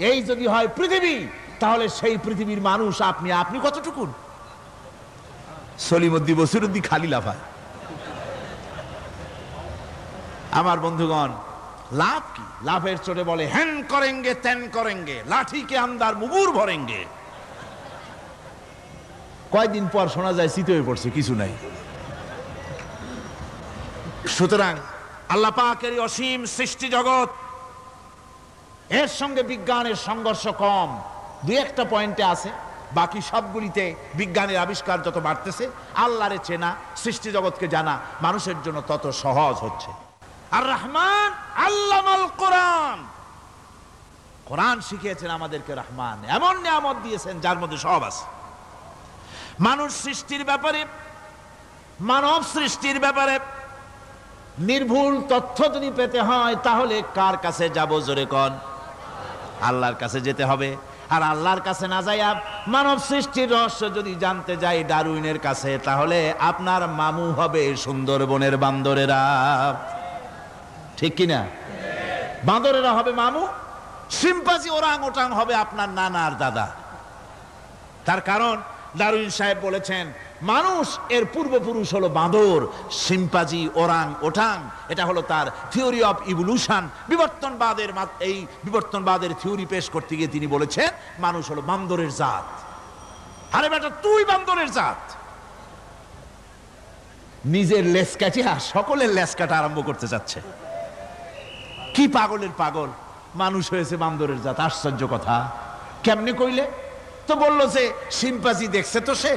এই যদি হয় পৃথিবী, তাহলে সেই পৃথিবীর মানুষ আপনি কতটুকুন? সলিমুদ্দি বসিরুদ্দি খালি লাফায়। আমার বন্ধুগণ, লাভ কি? লাভের চোটে বলে হ্যান করেঙ্গে ত্যান করেঙ্গে, লাঠি কে আন্দার মুগুর ভরেঙ্গে। কয়দিন পর শোনা যায় শীত হয়ে পড়ছে, কিছু নাই। সুতরাং আল্লাহ পাকের অসীম সৃষ্টি জগৎ, এর সঙ্গে বিজ্ঞানের সংঘর্ষ কম, দুই একটা পয়েন্টে আছে। বাকি সবগুলিতে বিজ্ঞানের আবিষ্কার যত বাড়তেছে, আল্লাহরে চেনা, সৃষ্টি জগৎকে জানা মানুষের জন্য তত সহজ হচ্ছে। আর রহমান আল্লামাল কোরআন, কোরআন শিখিয়েছেন আমাদেরকে রহমান, এমন নিয়ামত দিয়েছেন যার মধ্যে সব আছে। মানুষ সৃষ্টির ব্যাপারে, মানব সৃষ্টির ব্যাপারে নির্ভুল তথ্য যদি পেতে হয়, তাহলে কার কাছে যাব? জোরে কোন? আল্লাহর কাছে যেতে হবে। আর আল্লাহর কাছে না যাইয়া মানব সৃষ্টির রহস্য যদি জানতে যাই ডারউইনের কাছে, তাহলে আপনার মামু হবে সুন্দরবনের বান্দরেরা। ঠিক কিনা? বান্দরেরা হবে মামু, শিম্পাঞ্জি ওরাং ওটাং হবে আপনার নানার দাদা। তার কারণ ডারউইন সাহেব বলেছেন মানুষ এর পূর্বপুরুষ হলো বাঁদর, শিম্পাঞ্জি, ওরাং ওটাং। এটা হলো তার থিওরি অফ ইভলিউশন। এই বিবর্তনবাদের থিওরি পেশ করতে গিয়ে তিনি বলেছেন মানুষ হলো বান্দরের জাত। আরে বেটা, তুই বান্দরের জাত। নিজের লেজ কাটিয়া সকলের লেজ কাটা আরম্ভ করতে যাচ্ছে। কি পাগলের পাগল, মানুষ হয়েছে বান্দরের জাত। আশ্চর্য কথা। কেমনে কইলে? তো বললো যে শিম্পাঞ্জি দেখছে, তো সে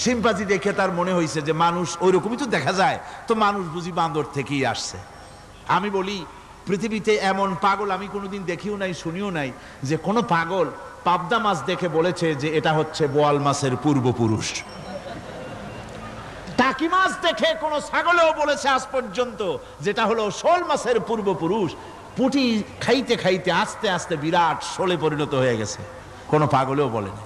শিম্পাঞ্জি দেখে তার মনে হয়েছে যে মানুষ ওইরকমই তো দেখা যায়, তো মানুষ বুঝি বান্দর থেকেই আসছে। আমি বলি পৃথিবীতে এমন পাগল আমি কোনোদিন দেখিও নাই, শুনিও নাই যে কোনো পাগল পাবদা মাছ দেখে বলেছে যে এটা হচ্ছে বোয়াল মাছের পূর্বপুরুষ। টাকি মাছ দেখে কোনো ছাগলেও বলেছে আজ পর্যন্ত যেটা হলো শোল মাছের পূর্বপুরুষ। পুঁটি খাইতে খাইতে আস্তে আস্তে বিরাট শোলে পরিণত হয়ে গেছে, কোনো পাগলেও বলেনি।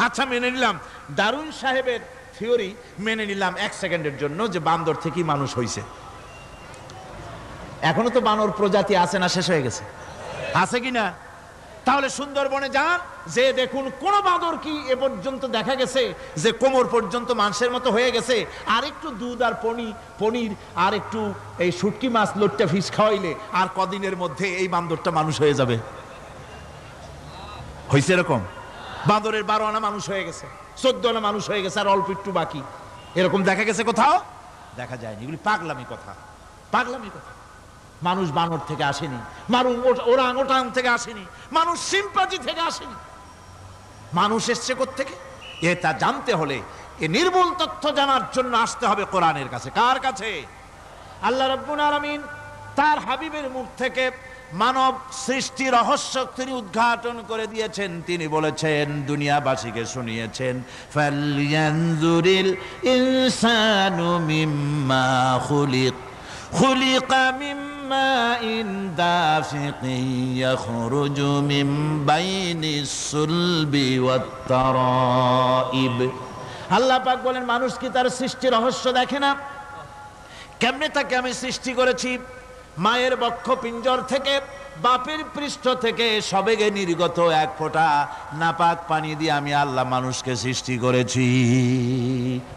আচ্ছা, মেনে নিলাম ডারউইন সাহেবের থিওরি, মেনে নিলাম এক সেকেন্ডের জন্য যে বান্দর থেকেই মানুষ হয়েছে। এখনো তো বানর প্রজাতি আছে না শেষ হয়ে গেছে? আছে কিনা? তাহলে সুন্দরবনে যান, যে দেখুন কোন বাঁদর কি এ পর্যন্ত দেখা গেছে যে কোমর পর্যন্ত মানুষের মতো হয়ে গেছে? আর একটু দুধ আর পনির আর একটু এই শুটকি মাছ লোট্টা ফিশ খাওয়াইলে আর কদিনের মধ্যে এই বান্দরটা মানুষ হয়ে যাবে। হয়েছে এরকম? বাঁদরের 12 আনা মানুষ হয়ে গেছে, 14 আনা মানুষ হয়ে গেছে, আর অল্প একটু বাকি। এরকম দেখা গেছে কোথাও? দেখা যায়নি। এগুলি পাগলামি কথা, পাগলামি কথা। মানুষ বানর থেকে আসেনি, মানুষ ওরাং ওটাং থেকে আসেনি, মানুষ শিম্পাঞ্জি থেকে আসেনি। মানুষ এসছে কোত্থেকে? এটা জানতে হলে, এ নির্ভুল তথ্য জানার জন্য আসতে হবে কোরআনের কাছে। কার কাছে? আল্লাহ রাব্বুল আলামিন তার হাবিবের মুখ থেকে মানব সৃষ্টি রহস্য তিনি উদ্ঘাটন করে দিয়েছেন। তিনি বলেছেন, দুনিয়াবাসীকে শুনিয়েছেন, ফালয়ানজুরিল ইনসানু মিম্মা খুলিকা মিম্মা ইন দাফিকিন ইয়াখরুজু মিন বাইনিস সুলবি ওয়াত তারাইব। আল্লাহ পাক বলেন, মানুষ কি তার সৃষ্টি রহস্য দেখে না? কেমনে তাকে আমি সৃষ্টি করেছি? মায়ের বক্ষ পিঞ্জর থেকে, বাপের পৃষ্ঠ থেকে সবেগে নির্গত এক ফোঁটা নাপাক পানি দিয়ে আমি আল্লাহ মানুষকে সৃষ্টি করেছি।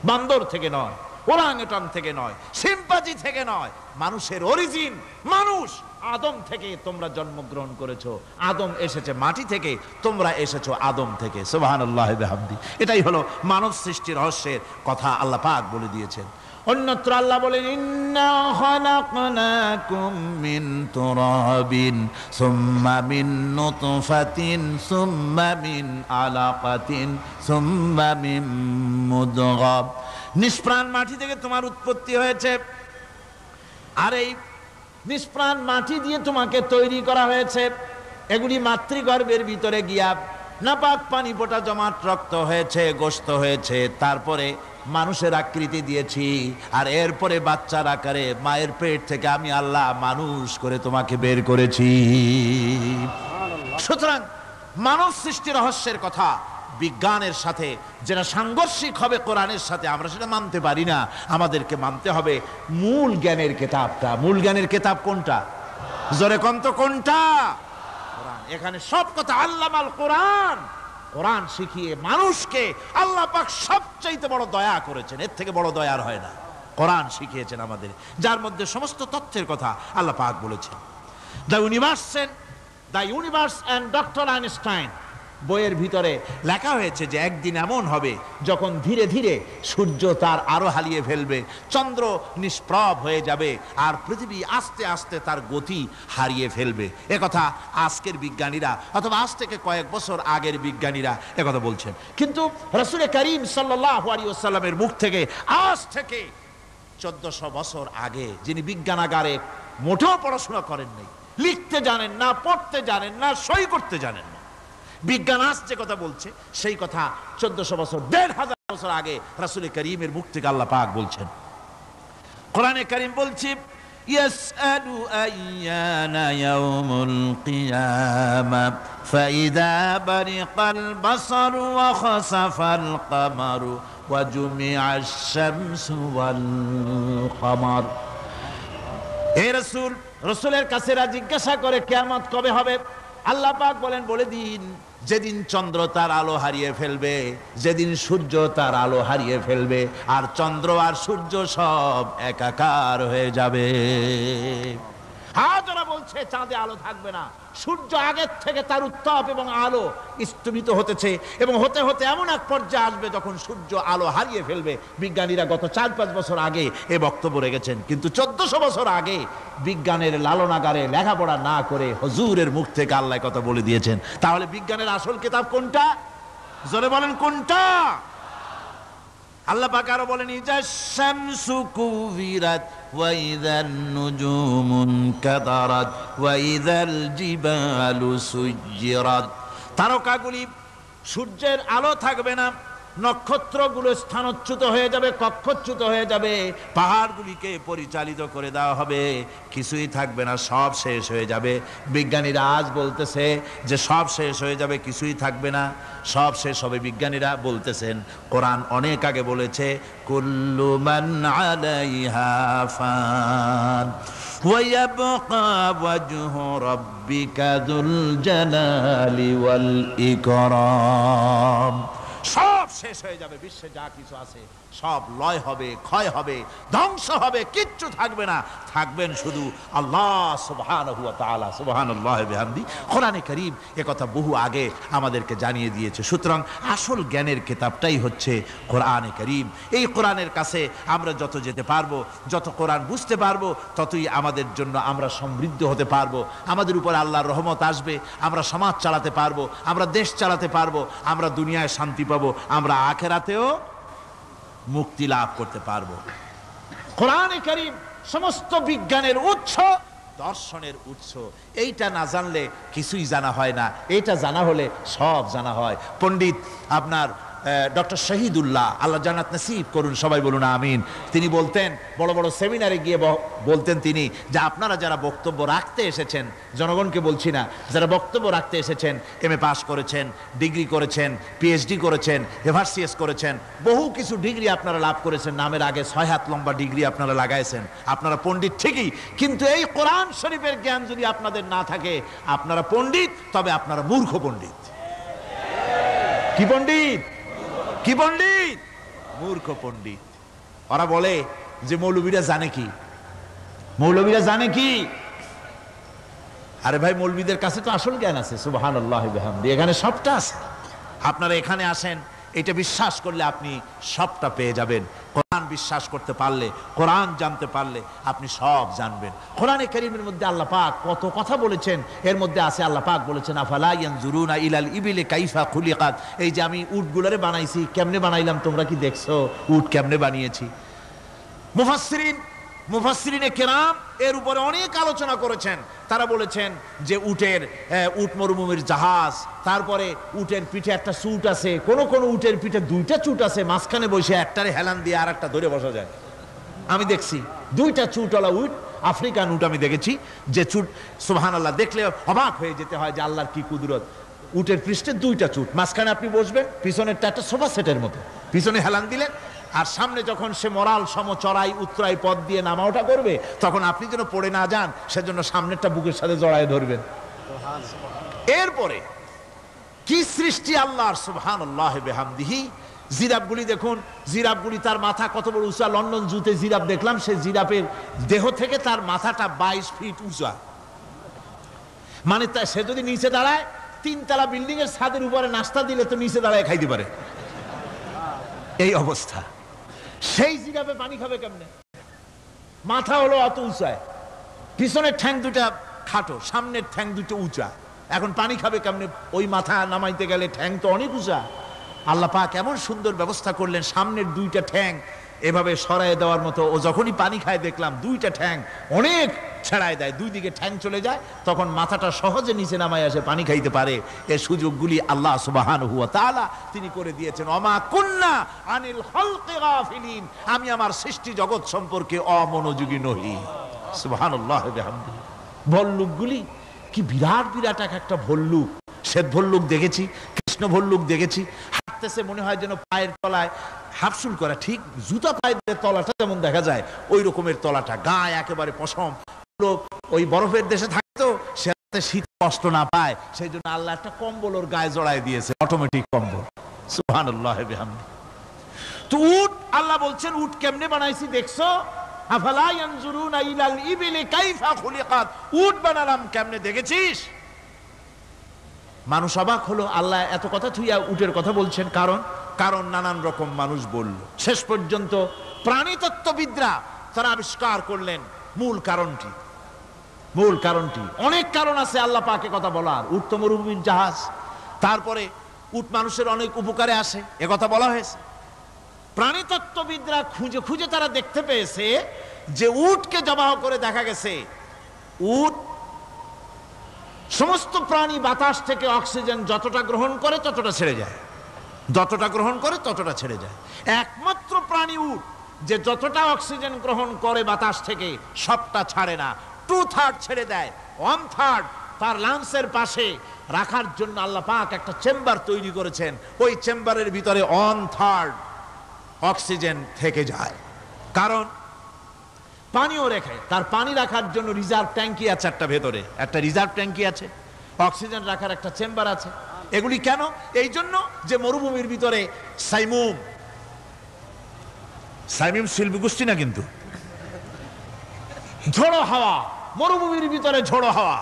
বান্দর থেকে নয়, ওরাংওটাং থেকে নয়, শিম্পাঞ্জি থেকে নয়। মানুষের অরিজিন মানুষ। আদম থেকে তোমরা জন্মগ্রহণ করেছো, আদম এসেছে মাটি থেকে, তোমরা এসেছো আদম থেকে। সুবহানাল্লাহি ওয়া বিহামদিহি। এটাই হলো মানব সৃষ্টি রহস্যের কথা আল্লাহ পাক বলে দিয়েছেন। অন্যত্র আল্লাহ বলেন, ইন্না খালাকনাকুম মিন তুরাবিন সুম্মা মিন নুতফাতিন সুম্মা মিন আলাকাতিন সুম্মা মিন মুদগাহ। নিষ্প্রাণ মাটি থেকে তোমার উৎপত্তি হয়েছে, আর এই নিষ্প্রাণ মাটি দিয়ে তোমাকে তৈরি করা হয়েছে। এগুলি মাতৃগর্ভের ভিতরে গিয়া নাপাক পানি ফোঁটা জমাট রক্ত হয়েছে, গোশত হয়েছে, তারপরে মানুষের আকৃতি দিয়েছি, আর এরপরে বাচ্চার আকারে মায়ের পেট থেকে আমি আল্লাহ মানুষ করে তোমাকে বের করেছি। সুতরাং মানব সৃষ্টি রহস্যের কথা বিজ্ঞানের সাথে যেটা সাংঘর্ষিক হবে কোরআনের সাথে, আমরা সেটা মানতে পারি না। আমাদেরকে মানতে হবে মূল জ্ঞানের কিতাবটা। মূল জ্ঞানের কিতাব কোনটা? জোরে কোন তো কোনটা? কোরআন। এখানে সব কথা আল্লামাল কোরআন। কোরআন শিখিয়ে মানুষকে আল্লাহ পাক সবচাইতে বড় দয়া করেছেন, এর থেকে বড় দয়ার হয় না। কোরআন শিখিয়েছেন আমাদের, যার মধ্যে সমস্ত তথ্যের কথা আল্লাহ পাক বলেছেন। The universe and doctor Einstein বইয়ের ভিতরে লেখা হয়েছে যে একদিন এমন হবে যখন ধীরে ধীরে সূর্য তার আলো হারিয়ে ফেলবে, চন্দ্র নিষ্প্রভ হয়ে যাবে, আর পৃথিবী আস্তে আস্তে তার গতি হারিয়ে ফেলবে। একথা আজকের বিজ্ঞানীরা অথবা আজ থেকে কয়েক বছর আগের বিজ্ঞানীরা একথা বলছেন। কিন্তু রাসূল করিম সাল্লাল্লাহু আলাইহি ওয়াসাল্লামের মুখ থেকে আজ থেকে 1400 বছর আগে, যিনি বিজ্ঞানাগারে মোটেও পড়াশোনা করেন নাই, লিখতে জানেন না, পড়তে জানেন না, সই করতে জানেন না, বিজ্ঞান আজ যে কথা বলছে সেই কথা 1400 বছর, 1500 বছর আগে রাসূল করিমের মুখ থেকে আল্লাহ পাক বলছেন। কোরআনে কারীম বলছে ইয়াসআলু আইয়ানা ইয়াউমুল কিয়ামা ফাইদা বারিকাল বাসারু ওয়া খাসাফাল কামারু ওয়া জুমিআশ শামসু ওয়াল কামার। হে রাসূল, রাসূলের কাছে জিজ্ঞাসা করে কিয়ামত কবে হবে? আল্লাহ পাক বলেন, বলে দিন যেদিন চন্দ্র তার আলো হারিয়ে ফেলবে, যেদিন সূর্য তার আলো হারিয়ে ফেলবে, আর চন্দ্র আর সূর্য সব একাকার হয়ে যাবে। হাজারা বলছে চাঁদে আলো থাকবে না, সূর্য আগের থেকে তার উত্তাপ এবং আলো স্তমিত হতেছে, এবং হতে হতে এমন এক পর্যায়ে আসবে যখন সূর্য আলো হারিয়ে ফেলবে। বিজ্ঞানীরা গত 4-5 বছর আগে এ বক্তব্য রেখেছেন, কিন্তু 1400 বছর আগে বিজ্ঞানের লালনাগারে লেখাপড়া না করে হুজুরের মুখ থেকে আল্লাহ কথা বলে দিয়েছেন। তাহলে বিজ্ঞানের আসল কিতাব কোনটা? জোরে বলেন কোনটা? আল্লাহ পাক আরো বলেন ইজা শামসু কুবিরাত ওয়া ইযান নুজুমুন কাদারাত ওয়া ইযাল জিবালু সুজ্জিরাত। তারকাগুলি, সূর্যের আলো থাকবে না, নক্ষত্রগুলো স্থানচ্যুত হয়ে যাবে, কক্ষচ্যুত হয়ে যাবে, পাহাড়গুলিকে পরিচালিত করে দেওয়া হবে, কিছুই থাকবে না, সব শেষ হয়ে যাবে। বিজ্ঞানীরা আজ বলতেছে যে সব শেষ হয়ে যাবে, কিছুই থাকবে না, সব শেষ হবে। বিজ্ঞানীরা বলতেছেন, কোরআন অনেক আগে বলেছে কুল্লু মান আলাইহা ফান ওয়া ইয়াবকা ওয়াজহু রাব্বিকা যুল জালালি ওয়াল ইকরাম। সব শেষ হয়ে যাবে, বিশ্বে যা কিছু আছে সব লয় হবে, ক্ষয় হবে, ধ্বংস হবে, কিচ্ছু থাকবে না, থাকবেন শুধু আল্লাহ সুবহানাহু ওয়া তাআলা। সুবহানাল্লাহি ওয়া বিহামদি। কোরআনে কারীম একথা বহু আগে আমাদেরকে জানিয়ে দিয়েছে। সুতরাং আসল জ্ঞানের কিতাবটাই হচ্ছে কোরআনে কারীম। এই কোরআনের কাছে আমরা যত যেতে পারবো, যত কোরআন বুঝতে পারবো, ততই আমাদের জন্য আমরা সমৃদ্ধ হতে পারবো, আমাদের উপর আল্লাহর রহমত আসবে, আমরা সমাজ চালাতে পারবো, আমরা দেশ চালাতে পারবো, আমরা দুনিয়ায় শান্তি পাবো, আমরা আখিরাতেও মুক্তি লাভ করতে পারবো। কোরআনে কারীম সমস্ত বিজ্ঞানের উৎস, দর্শনের উৎস। এইটা না জানলে কিছুই জানা হয় না, এইটা জানা হলে সব জানা হয়। পণ্ডিত আপনার ডক্টর শহীদুল্লাহ, আল্লাহ জান্নাত নসিব করুন, সবাই বলুন আমিন। তিনি বলতেন, বড় বড় সেমিনারে গিয়ে বলতেন তিনি, যে আপনারা যারা বক্তব্য রাখতে এসেছেন, জনগণকে বলছি না, যারা বক্তব্য রাখতে এসেছেন, MA পাস করেছেন, ডিগ্রি করেছেন, PhD করেছেন, এভারসিএস করেছেন, বহু কিছু ডিগ্রি আপনারা লাভ করেছেন, নামের আগে 6 হাত লম্বা ডিগ্রি আপনারা লাগাইছেন, আপনারা পণ্ডিত ঠিকই, কিন্তু এই কোরআন শরীফের জ্ঞান যদি আপনাদের না থাকে, আপনারা পণ্ডিত, তবে আপনারা মূর্খ পণ্ডিত। কি পণ্ডিত? কি পণ্ডিত? মূর্খ পণ্ডিত। ওরা বলে যে মৌলবীরা জানে কি, মৌলবীরা জানে কি? আরে ভাই, মৌলবীদের কাছে তো আসল জ্ঞান আছে। সুবহানাল্লাহি ওয়া বিহামদি। এখানে সবটা আছে। আপনারা এখানে আসেন, এটা বিশ্বাস করলে আপনি সবটা পেয়ে যাবেন। কোরআন বিশ্বাস করতে পারলে, কোরআন জানতে পারলে আপনি সব জানবেন। কোরআনে কারীমের মধ্যে আল্লাহ পাক কত কথা বলেছেন। এর মধ্যে আছে, আল্লাহ পাক বলেছেন আফালা ইয়ানজুরুনা ইলাল ইবিলি কাইফা খুলিকাত। এই যে আমি উটগুলোরে বানাইছি, কেমনে বানাইলাম তোমরা কি দেখছো? উট কেমনে বানিয়েছি? মুফাসসিরিন মুফাসসিরিনে কেরাম এর উপরে অনেক আলোচনা করেছেন। তারা বলেছেন যে উট মরুভূমির জাহাজ, তারপরে উটের পিঠে একটা চুট আছে, কোন কোন উটের পিঠে দুইটা চুট আছে, মাঝখানে বসে একটারে হেলান দিয়ে আর একটা ধরে বসা যায়। আমি দেখছি দুইটা চুটওয়ালা উট, আফ্রিকান উট আমি দেখেছি, যে চুট সুবহানাল্লাহ দেখলে অবাক হয়ে যেতে হয় যে আল্লাহর কি কুদরত। উটের পৃষ্ঠে দুইটা চুট, মাঝখানে আপনি বসবেন, পিছনেরটা একটা সোফা সেটের মতো, পিছনে হেলান দিলেন, আর সামনে যখন সে মরাল সম চড়াই উত্তরাই পথ দিয়ে নামা ওঠা করবে, তখন আপনি যেন পড়ে না যান সেজন্য সামনেরটা বুকের সাথে জড়ায় ধরবেন। এরপরে কি সৃষ্টি আল্লাহর, সুবহানাল্লাহ বিহামদিহি। জিরাফগুলি দেখুন, জিরাফগুলি তার মাথা কত বড় উঁচা। লন্ডন জুতে জিরাফ দেখলাম, সে জিরাফের দেহ থেকে তার মাথাটা 22 ফিট উঁচা। মানে সে যদি নিচে দাঁড়ায়, 3 তলা বিল্ডিং এর ছাদের উপরে নাস্তা দিলে তো নিচে দাঁড়ায় খাইতে পারে, এই অবস্থা। সেই জিরাফে পানি খাবে কেমনে? মাথা হলো অত উঁচায়, পিছনের ঠ্যাং দুটা খাটো, সামনের ঠ্যাং দুটো উঁচা, এখন পানি খাবে কেমনে? ওই মাথা নামাইতে গেলে ঠ্যাং তো অনেক উঁচা। আল্লাহ পাক এমন সুন্দর ব্যবস্থা করলেন, সামনের দুইটা ঠ্যাং এভাবে সরায় দেওয়ার মতো। ও যখনই পানি খায় দেখলাম দুইটা ঠ্যাং অনেক ছেড়ায় দেয়, দুই দিকে ঠ্যাং চলে যায়, তখন মাথাটা সহজে নিচে নামায় আসে, পানি খাইতে পারে। এই সুযোগগুলি আল্লাহ সুবহানাহু ওয়া তাআলা তিনি করে দিয়েছেন। ওমা কুন্না আনিল খালকি গাফিলিন, আমি আমার সৃষ্টি জগৎ সম্পর্কে অমনোযোগী নহি। সুবহানাল্লাহ বিহামদিহি। ভল্লুকগুলি কি বিরাট বিরাট একটা ভল্লুক, শ্বেত ভল্লুক দেখেছি, কৃষ্ণ ভল্লুক দেখেছি, হাঁটতেছে মনে হয় যেন পায়ের তলায় হাফসুল করা, ঠিক জুতা পায়ের তলাটা যেমন দেখা যায় ওই রকমের তলাটা, গায়ে একেবারে পশম। ওই বরফের দেশে থাকতো, সে শীত কষ্ট না পায় সেই জন্য আল্লাহ একটা কম্বল ওর গায়ে জড়ায় দিয়েছে, অটোমেটিক কম্বল। সুবহানাল্লাহ বিহামদিহি। তো উট, আল্লাহ বলছেন উট কেমনে বানাইছি দেখছো? আফালা ইয়ানজুরুনা ইলাল ইবিলি কাইফা খুলিকাত, উট বানালাম কেমনে দেখেছিস? মানুষ অবাক হলো, আল্লাহ এত কথা থুইয়া উটের কথা বলছেন, কারণ নানান রকম মানুষ বলল। শেষ পর্যন্ত প্রাণীতত্ত্ববিদরা তারা আবিষ্কার করলেন মূল কারণটি। অনেক কারণ আছে আল্লাহ পাকে কথা বলার। উট তো মরুভূমির জাহাজ, তারপরে উট মানুষের অনেক উপকারে আসে, এ কথা বলা হয়েছে। প্রাণীতত্ত্ববিদরা খুঁজে খুঁজে তারা দেখতে পেয়েছে যে উটকে জবাহ করে দেখা গেছে উট সমস্ত প্রাণী বাতাস থেকে অক্সিজেন যতটা গ্রহণ করে ততটা ছেড়ে যায়, যতটা গ্রহণ করে ততটা ছেড়ে যায়। একমাত্র প্রাণী উট যে যতটা অক্সিজেন গ্রহণ করে বাতাস থেকে সবটা ছাড়ে না, 2/3 ছেড়ে দেয়, 1/3 তার লাংসের পাশে রাখার জন্য আল্লাহ পাক একটা চেম্বার তৈরি করেছেন। ওই চেম্বারের ভিতরে 1/3 অক্সিজেন থেকে যায়, কারণ পানিও রেখে, তার পানি রাখার জন্য রিজার্ভ ট্যাঙ্কি আছে, একটা রিজার্ভ ট্যাঙ্কি আছে, অক্সিজেন রাখার একটা চেম্বার আছে। এগুলি কেন? এই জন্য যে মরুভূমির ভিতরে সাইমুম শিল্পী গোষ্ঠী না, কিন্তু ঝোড়ো হাওয়া, মরুভূমির ভিতরে ঝোড়ো হাওয়া,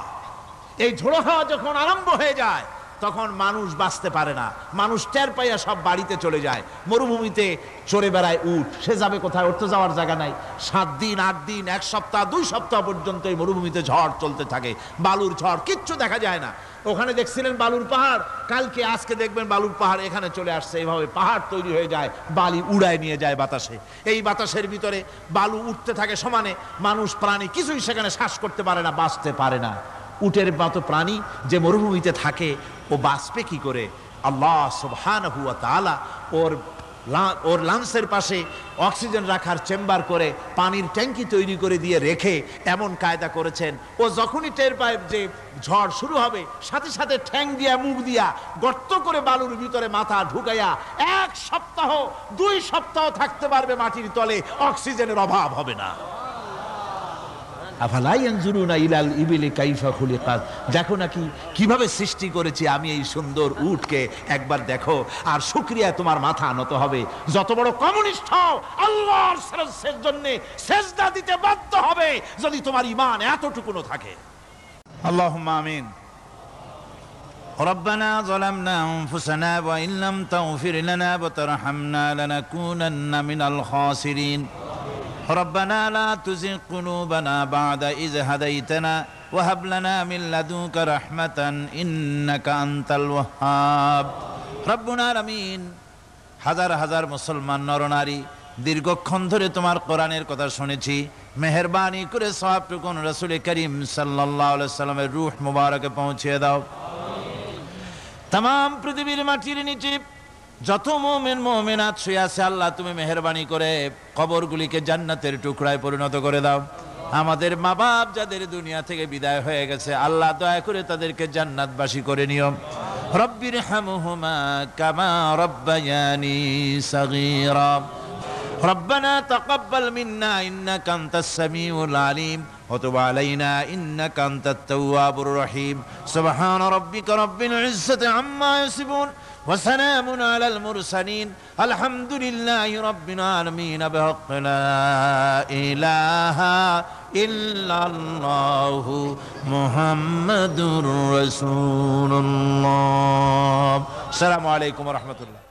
এই ঝোড়ো হাওয়া যখন আরম্ভ হয়ে যায় তখন মানুষ বাঁচতে পারে না, মানুষ টের পাইয়া সব বাড়িতে চলে যায়। মরুভূমিতে চড়ে বেড়ায় উট, সে যাবে কোথায়? ওর তো যাওয়ার জায়গা নাই। 7 দিন 8 দিন 1 সপ্তাহ 2 সপ্তাহ পর্যন্ত এই মরুভূমিতে ঝড় চলতে থাকে, বালুর ঝড়, কিচ্ছু দেখা যায় না। ওখানে দেখছিলেন বালুর পাহাড়, কালকে আজকে দেখবেন বালুর পাহাড় এখানে চলে আসছে। এইভাবে পাহাড় তৈরি হয়ে যায়, বালি উড়ায় নিয়ে যায় বাতাসে। এই বাতাসের ভিতরে বালু উঠতে থাকে সমানে, মানুষ প্রাণী কিছুই সেখানে শ্বাস করতে পারে না, বাঁচতে পারে না। উটের মতো প্রাণী যে মরুভূমিতে থাকে ও বাঁচবে কি করে? আল্লাহ সুবহানাহু ওয়া তাআলা ওর লাংসের পাশে অক্সিজেন রাখার চেম্বার করে পানির ট্যাঙ্কি তৈরি করে দিয়ে রেখে এমন কায়দা করেছেন, ও যখনই টের পায় যে ঝড় শুরু হবে, সাথে সাথে ঠ্যাং দিয়া মুখ দিয়া গর্ত করে বালুর ভিতরে মাথা ঢুকাইয়া 1 সপ্তাহ 2 সপ্তাহ থাকতে পারবে মাটির তলে, অক্সিজেনের অভাব হবে না। আফালা ইয়ানজুরুনা ইলাল ইবিলি কাইফা খুলিকাত, দেখো নাকি কিভাবে সৃষ্টি করেছি আমি এই সুন্দর উটকে, একবার দেখো। আর শুকরিয়া তোমার মাথা নত হবে। যত বড় কমিউনিস্ট হও, আল্লাহর জন্য সেজদা দিতে বাধ্য হবে যদি তোমার ঈমান এতটুকুনো থাকে। আল্লাহুম্মা আমিন। ربنا ظلمنا أنفسنا وإن لم تغفر لنا وترحمنا لنكونن من الخاسرين ربنا لا تزغ قلوبنا بعد إذ هديتنا وهب لنا من لدنك رحمة إنك أنت الوهاب ربنا العالمين। হাজার হাজার মুসলমান নরনারী দীর্ঘক্ষণ ধরে তোমার কোরআনের কথা শুনেছি, মেহেরবানি করে সওয়াবটুকুন রাসূল করিম সাল্লাল্লাহু আলাইহি সাল্লামের রূহ মুবারকে পৌঁছে দাও। তাম পৃথিবীর মাটির নিচে যত মুমিন মুমিনাত শুয়ে আছে আল্লাহ তুমি মেহেরবানি করে কবরগুলিকে জান্নাতের টুকরায় পরিণত করে দাও। আমাদের মা বাপ যাদের দুনিয়া থেকে বিদায় হয়ে গেছে আল্লাহ দয়া করে তাদেরকে জান্নাতবাসী করে নিও। রব্বির হামহুমা কামা রব্বায়ানি সাগীরা। ربنا تقبل منا إنك أنت السميع العليم وتب علينا إنك أنت التواب الرحيم سبحان ربك رب العزة عما يصفون وسلام على المرسلين الحمد لله رب العالمين بحق لا إله إلا الله محمد رسول الله. السلام عليكم ورحمة الله.